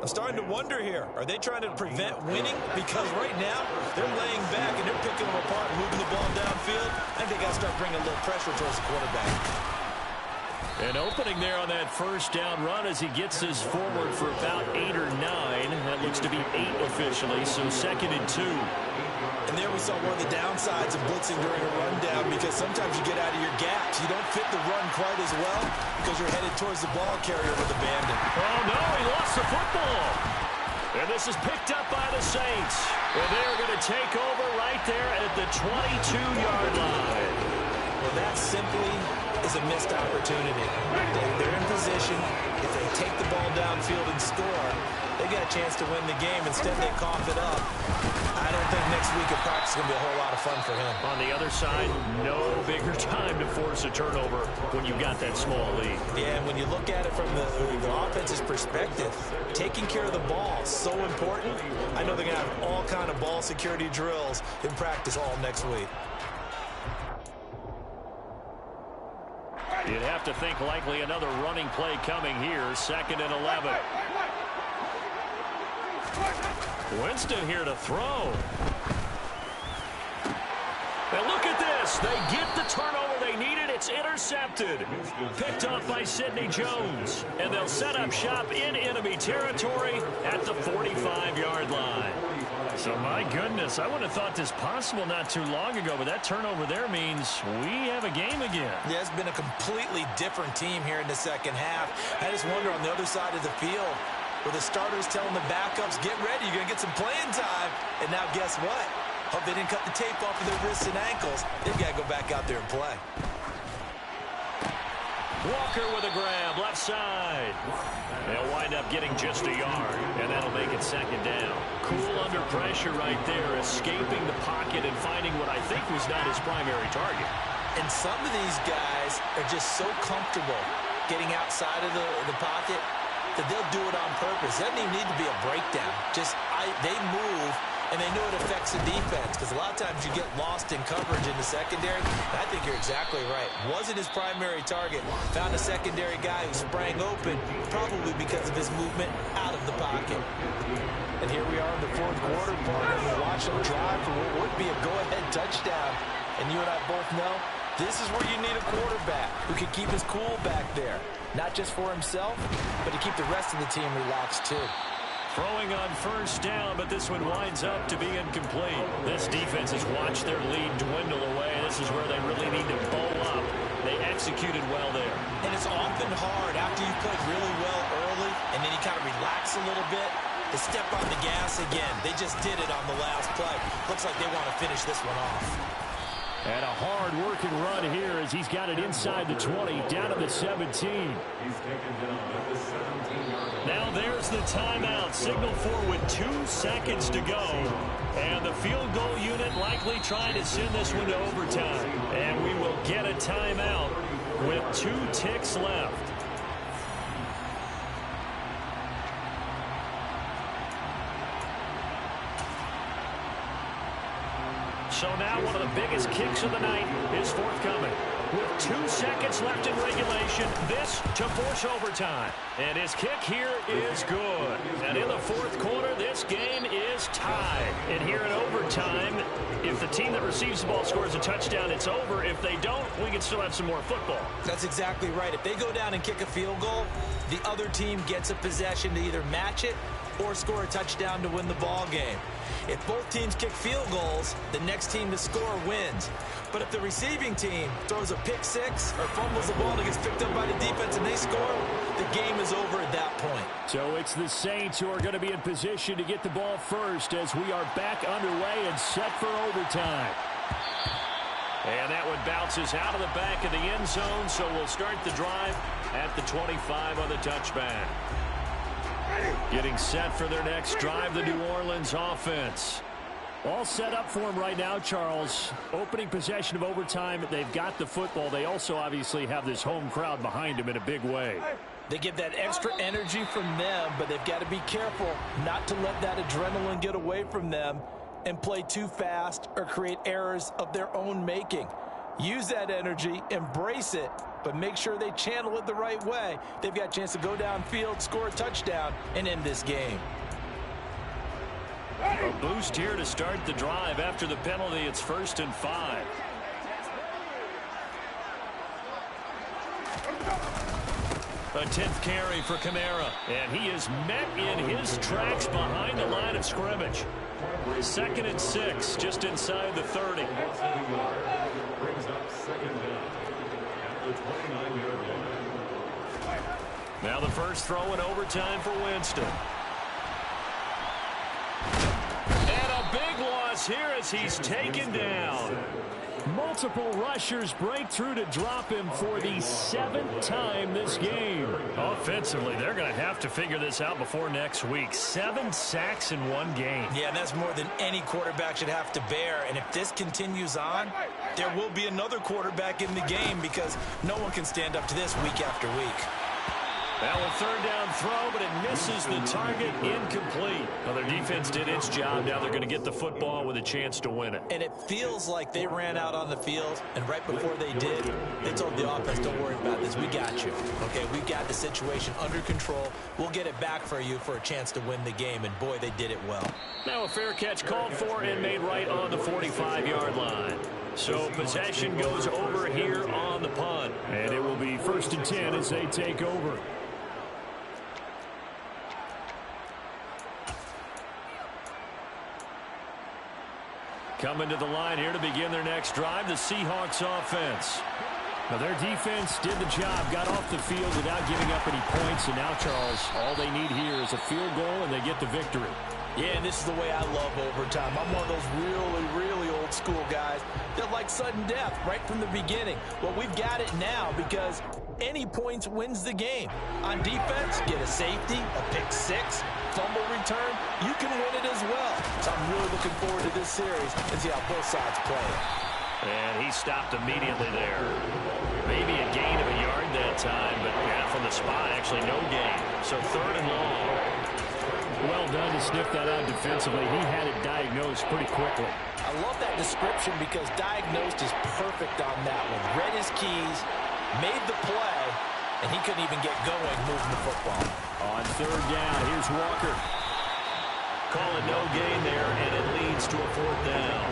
I'm starting to wonder here. Are they trying to prevent winning? Because right now, they're laying back and they're picking them apart, moving the ball downfield. I think they got to start bringing a little pressure towards the quarterback. An opening there on that 1st down run as he gets this forward for about 8 or 9. That looks to be 8 officially, so 2nd and 2. And there we saw one of the downsides of blitzing during a rundown, because sometimes you get out of your gaps. You don't fit the run quite as well because you're headed towards the ball carrier with abandon. Oh, no, he lost the football. And this is picked up by the Saints. And they're going to take over right there at the 22-yard line. Well, that simply is a missed opportunity. They're in position. If they take the ball downfield and score, they got a chance to win the game. Instead, they cough it up. I don't think next week at practice is going to be a whole lot of fun for him. On the other side, no bigger time to force a turnover when you've got that small lead. Yeah, and when you look at it from the offense's perspective, taking care of the ball is so important. I know they're going to have all kind of ball security drills in practice all next week. You'd have to think likely another running play coming here, 2nd and 11. Winston here to throw. And look at this. They get the turnover they needed. It's intercepted. Picked off by Sidney Jones. And they'll set up shop in enemy territory at the 45-yard line. So, my goodness, I wouldn't have thought this possible not too long ago, but that turnover there means we have a game again. Yeah, it's been a completely different team here in the second half. I just wonder on the other side of the field, where the starters telling the backups, get ready, you're going to get some playing time. And now guess what? Hope they didn't cut the tape off of their wrists and ankles. They've got to go back out there and play. Walker with a grab, left side. They'll wind up getting just a yard, and that'll make it 2nd down. Cool under pressure right there, escaping the pocket and finding what I think was not his primary target. And some of these guys are just so comfortable getting outside of the pocket that they'll do it on purpose. It doesn't even need to be a breakdown. They move, and they know it affects the defense, because a lot of times you get lost in coverage in the secondary. And I think you're exactly right. Wasn't his primary target. Found a secondary guy who sprang open, probably because of his movement out of the pocket. And here we are in the 4th quarter, partner. We're watching them drive for what would be a go-ahead touchdown. And you and I both know this is where you need a quarterback who can keep his cool back there. Not just for himself, but to keep the rest of the team relaxed too. Throwing on 1st down, but this one winds up to be incomplete. This defense has watched their lead dwindle away. This is where they really need to bow up. They executed well there. And it's often hard after you played really well early and then you kind of relax a little bit to step on the gas again. They just did it on the last play. Looks like they want to finish this one off. And a hard-working run here as he's got it inside the 20, down to the 17. He's taken down at the 17-yard line. Now there's the timeout. Signal for with 2 seconds to go. And the field goal unit likely trying to send this one to overtime. And we will get a timeout with 2 ticks left. So now one of the biggest kicks of the night is forthcoming. With 2 seconds left in regulation, this to force overtime. And his kick here is good. And in the 4th quarter, this game is tied. And here in overtime, if the team that receives the ball scores a touchdown, it's over. If they don't, we can still have some more football. That's exactly right. If they go down and kick a field goal, the other team gets a possession to either match it or score a touchdown to win the ball game. If both teams kick field goals, the next team to score wins. But if the receiving team throws a pick six or fumbles the ball and gets picked up by the defense and they score, the game is over at that point. So it's the Saints who are going to be in position to get the ball first as we are back underway and set for overtime. And that one bounces out of the back of the end zone, so we'll start the drive at the 25 on the touchback. Getting set for their next drive, the New Orleans offense. All set up for them right now, Charles. Opening possession of overtime. They've got the football. They also obviously have this home crowd behind them in a big way. They get that extra energy from them, but they've got to be careful not to let that adrenaline get away from them and play too fast or create errors of their own making. Use that energy, embrace it, but make sure they channel it the right way. They've got a chance to go downfield, score a touchdown, and end this game. A boost here to start the drive after the penalty. It's 1st and 5. A 10th carry for Kamara, and he is met in his tracks behind the line of scrimmage. 2nd and 6, just inside the 30. Brings up 2nd down at the 29-yard line. Now the first throw in overtime for Winston. And a big loss here as he's taken down. Multiple rushers break through to drop him for the 7th time this game. Offensively, they're going to have to figure this out before next week. 7 sacks in one game. Yeah, and that's more than any quarterback should have to bear. And if this continues on, there will be another quarterback in the game because no one can stand up to this week after week. Now a 3rd down throw, but it misses the target, incomplete. Well, their defense did its job. Now they're going to get the football with a chance to win it. And it feels like they ran out on the field, and right before they did, they told the offense, don't worry about this. We got you. Okay, we've got the situation under control. We'll get it back for you for a chance to win the game, and boy, they did it well. Now a fair catch called for and made right on the 45-yard line. So possession goes over here on the punt. And it will be 1st and 10 as they take over. Coming to the line here to begin their next drive, the Seahawks offense. Now their defense did the job, got off the field without giving up any points, and now, Charles, all they need here is a field goal, and they get the victory. Yeah, and this is the way I love overtime. I'm one of those really old school guys that like sudden death right from the beginning. Well, we've got it now because any points wins the game. On defense, get a safety, a pick six, fumble return, you can win it as well. So I'm really looking forward to this series and see how both sides play it. And he stopped immediately there. Maybe a gain of a yard that time, but yeah, from the spot, actually no gain. So 3rd and long. Well done to sniff that out defensively. He had it diagnosed pretty quickly. I love that description because diagnosed is perfect on that one. Read his keys, made the play, and he couldn't even get going moving the football. On 3rd down, here's Walker. Call it no gain there, and it leads to a 4th down.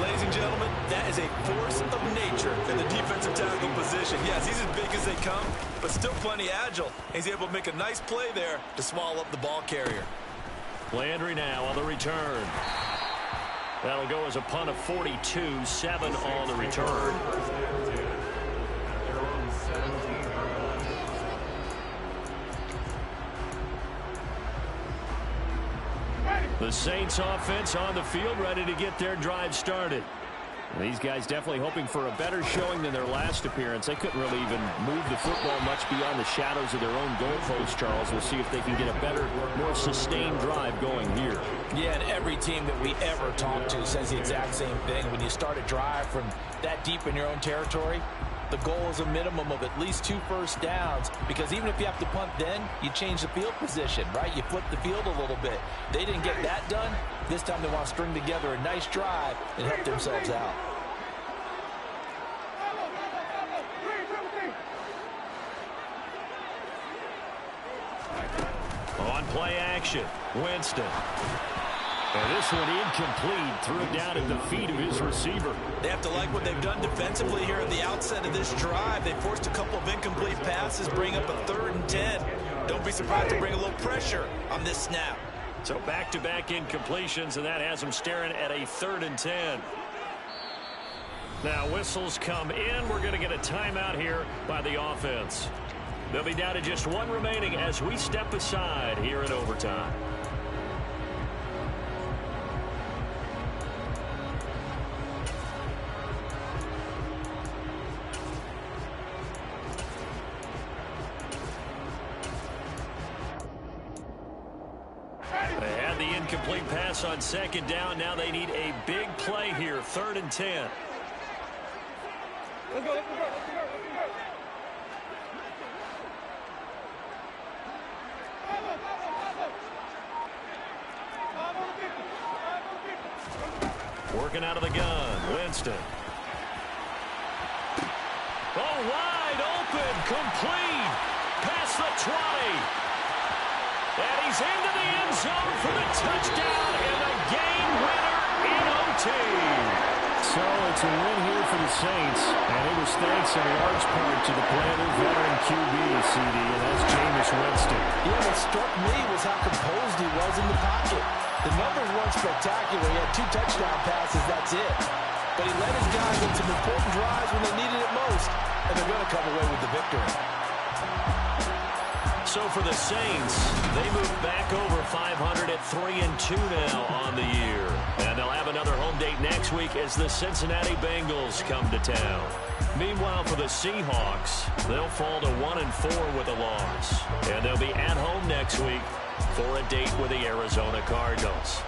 Ladies and gentlemen, that is a force of nature in the defensive tackle position. Yes, he's as big as they come, but still plenty agile. He's able to make a nice play there to swallow up the ball carrier. Landry now on the return. That'll go as a punt of 42, 7 on the return. The Saints offense on the field, ready to get their drive started. These guys definitely hoping for a better showing than their last appearance. They couldn't really even move the football much beyond the shadows of their own goalpost, Charles. We'll see if they can get a better, more sustained drive going here. Yeah, and every team that we ever talk to says the exact same thing. When you start a drive from that deep in your own territory, the goal is a minimum of at least 2 first downs, because even if you have to punt then, you change the field position, right? You flip the field a little bit. They didn't get that done. This time they want to string together a nice drive and help themselves out. On play action, Winston. And this one incomplete, threw it down at the feet of his receiver. They have to like what they've done defensively here at the outset of this drive. They forced a couple of incomplete passes, bring up a 3rd and 10. Don't be surprised to bring a little pressure on this snap. So back-to-back incompletions, and that has them staring at a 3rd and 10. Now whistles come in. We're going to get a timeout here by the offense. They'll be down to just 1 remaining as we step aside here in overtime. They had the incomplete pass on 2nd down. Now they need a big play here, 3rd and 10. Let's go. Working out of the gun, Winston. Oh, wide open, complete, past the 20. And he's into the end zone for the touchdown and the game winner in OT. So it's a win here for the Saints, and it was thanks in large part to the Planter veteran QB, CD, and that's Jameis Winston. Yeah, what struck me was how composed he was in the pocket. The numbers weren't spectacular. He had 2 touchdown passes, that's it. But he led his guys in some important drives when they needed it most, and they're going to come away with the victory. So for the Saints, they move back over 500 at 3-2 now on the year. And they'll have another home date next week as the Cincinnati Bengals come to town. Meanwhile, for the Seahawks, they'll fall to 1-4 with a loss. And they'll be at home next week for a date with the Arizona Cardinals.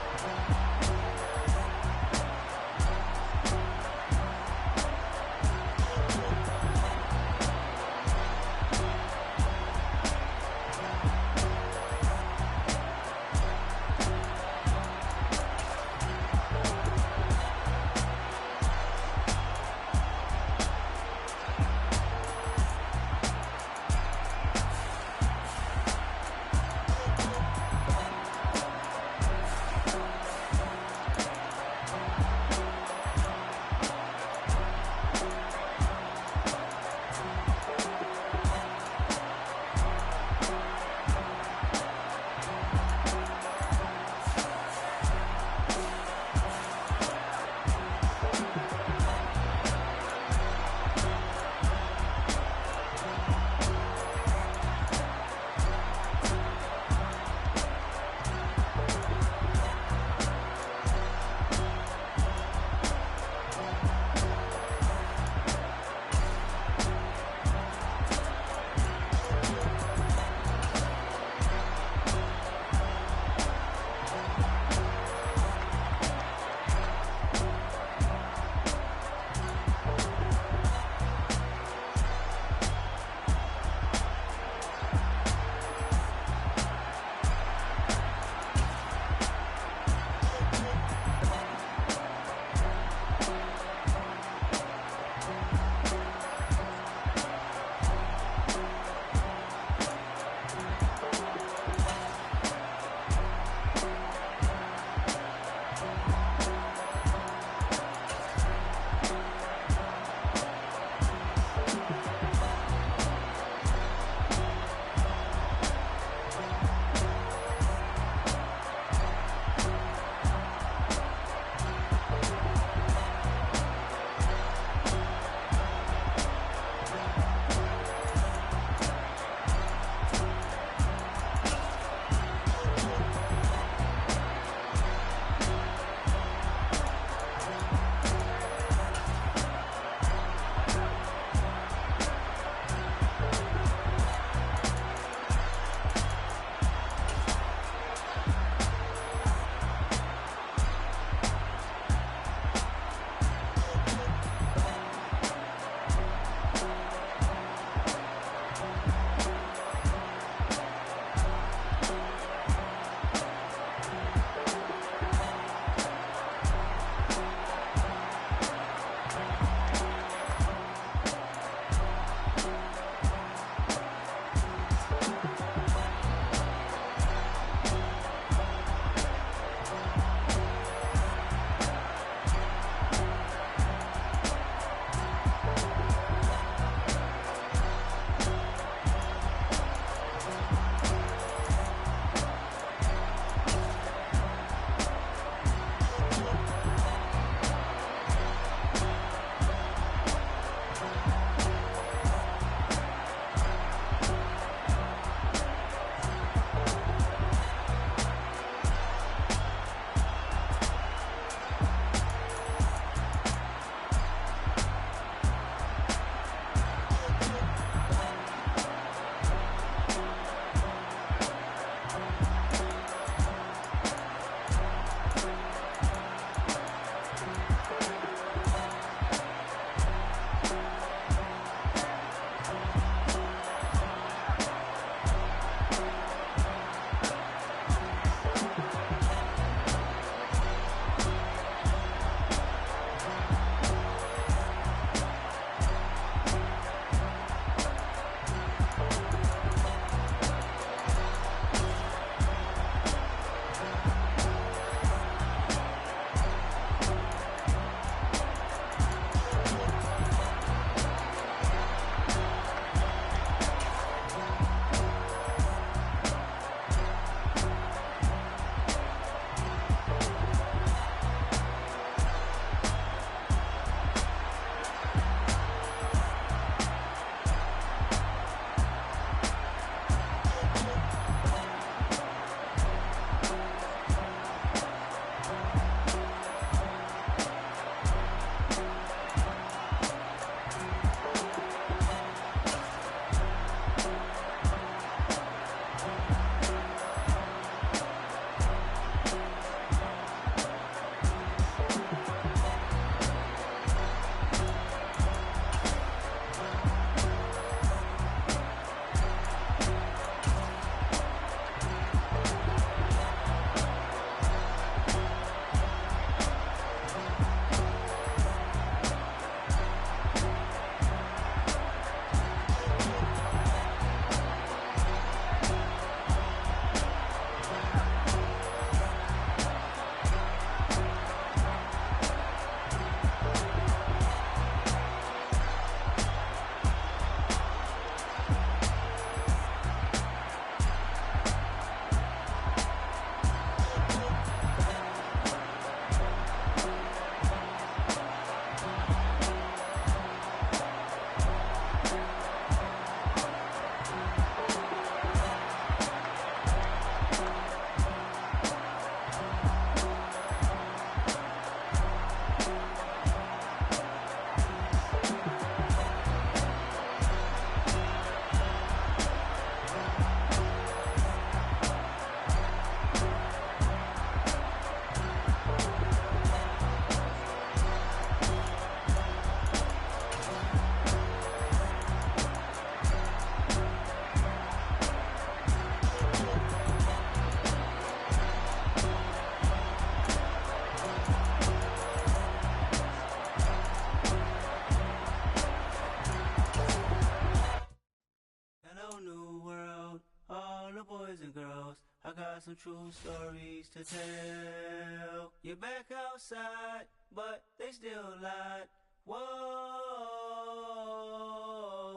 some true stories to tell. You're back outside, but they still lied. Whoa,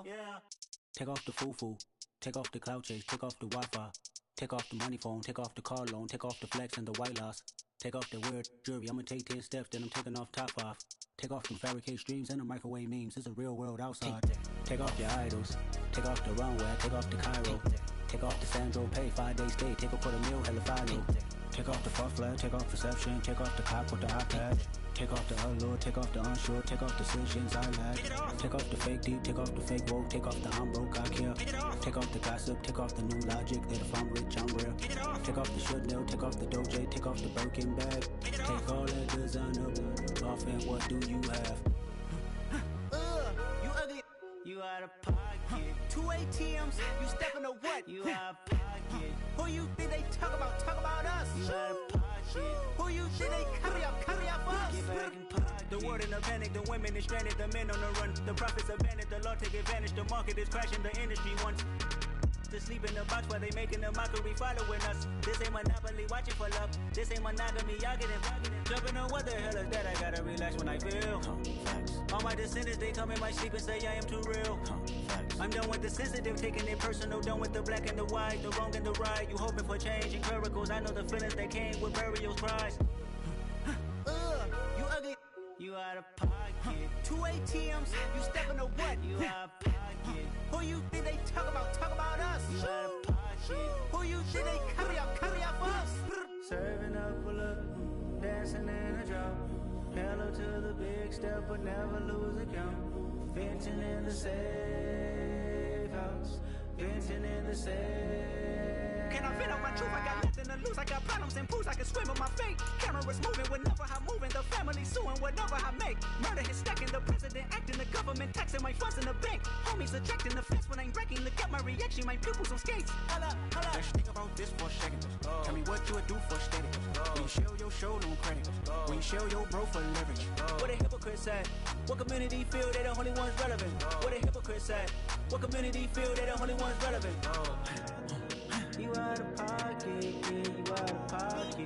yeah. Take off the foo-foo, take off the cloud chase, take off the Wi-Fi. Take off the money phone, take off the car loan, take off the flex and the white loss. Take off the weird jewelry, I'ma take 10 steps, then I'm taking off top 5. Take off them fabricate streams and the microwave memes, it's a real world outside. Take off your idols, take off the runway, take off the Cairo. Take off the Sandro pay, 5 days stay, take off for the meal, hella final. Take off the fuck flag, take off perception, take off the cop with the iPad. Take off the allure, take off the unsure, take off decisions I lack. Take off the fake deep, take off the fake woke, take off the I'm broke, I care. Take off the gossip, take off the new logic, that if I'm rich, I'm real. Take off the should know, take off the doje, take off the Birkin bag. Take all that designer off and what do you have? You ugly, you out of pocket. 2 ATMs, you stepping to what? You out of pocket. Who you think they talk about us? You out of pocket. Who you think they carry up us? Get back in pocket. The world in a panic, the women is stranded, the men on the run. The profits abandoned, the law take advantage, the market is crashing, the industry wants to sleep in the box while they making a mockery following us. This ain't Monopoly, watching for love. This ain't monogamy, y'all getting jumping on what the hell is that? I gotta relax when I feel. All my descendants, they come in my sleep and say I am too real. I'm done with the sensitive, taking it personal. Done with the black and the white, the wrong and the right. You hoping for change and miracles. I know the feelings that came with burial cries. You ugly, you out of pocket. 2 ATMs, you stepping to what? You out of pocket. Who you think they talk about us? You out of pocket. Who you think they carry up us? Serving up a look, dancing in a drop. Hello to the big step, but never lose a count. Venting in the safe house, venting in the safe. Can I vent out my truth? I got nothing to lose. I got problems and pools. I can swim on my fate. Cameras moving whenever I'm moving. The family suing whatever I make. Murder is stacking. The president acting. The government taxing my funds in the bank. Homies ejecting the fence when I'm breaking. Look at my reaction. My pupils on skates. Holla. Let's think about this for a second. Tell me what you would do for status. When you show your show, no credit. When you show your bro for leverage. What a hypocrite said. What community feel they the only ones relevant? What a hypocrite said. What community feel they the only ones relevant? You out of pocket, yeah, you out of pocket.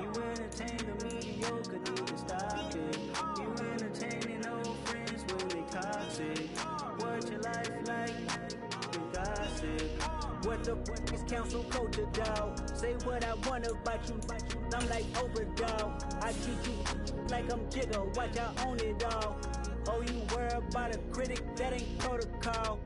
You entertain the mediocre, need to stop it. You entertaining old friends when they toxic. What your life like? You gossip. What the is council culture, dog? Say what I want about you. I'm like overdog. I treat you like I'm Jigga. Watch I own it all. Oh, you worry about a critic? That ain't protocol.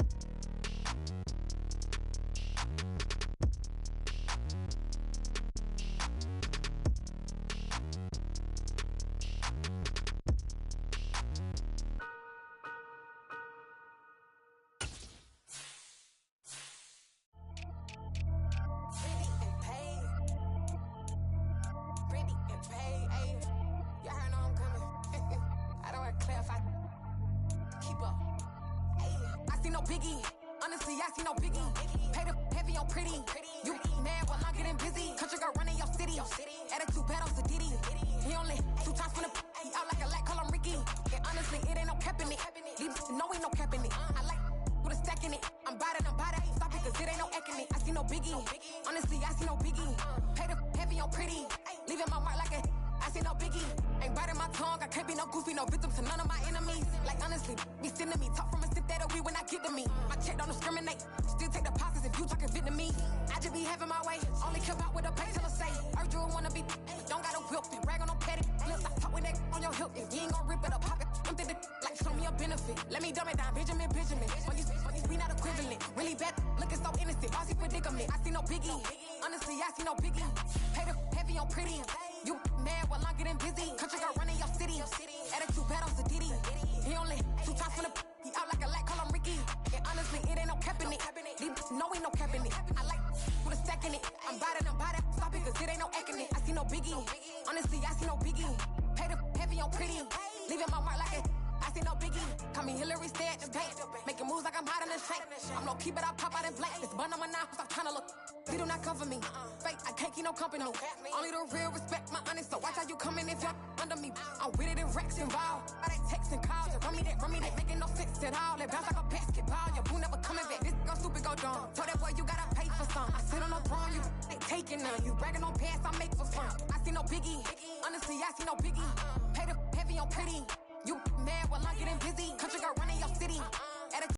leaking now. You bragging on past, I make for fun. I see no biggie. Honestly, I see no biggie. Pay the heavy on pretty. You mad while I'm getting busy. Country girl running your city.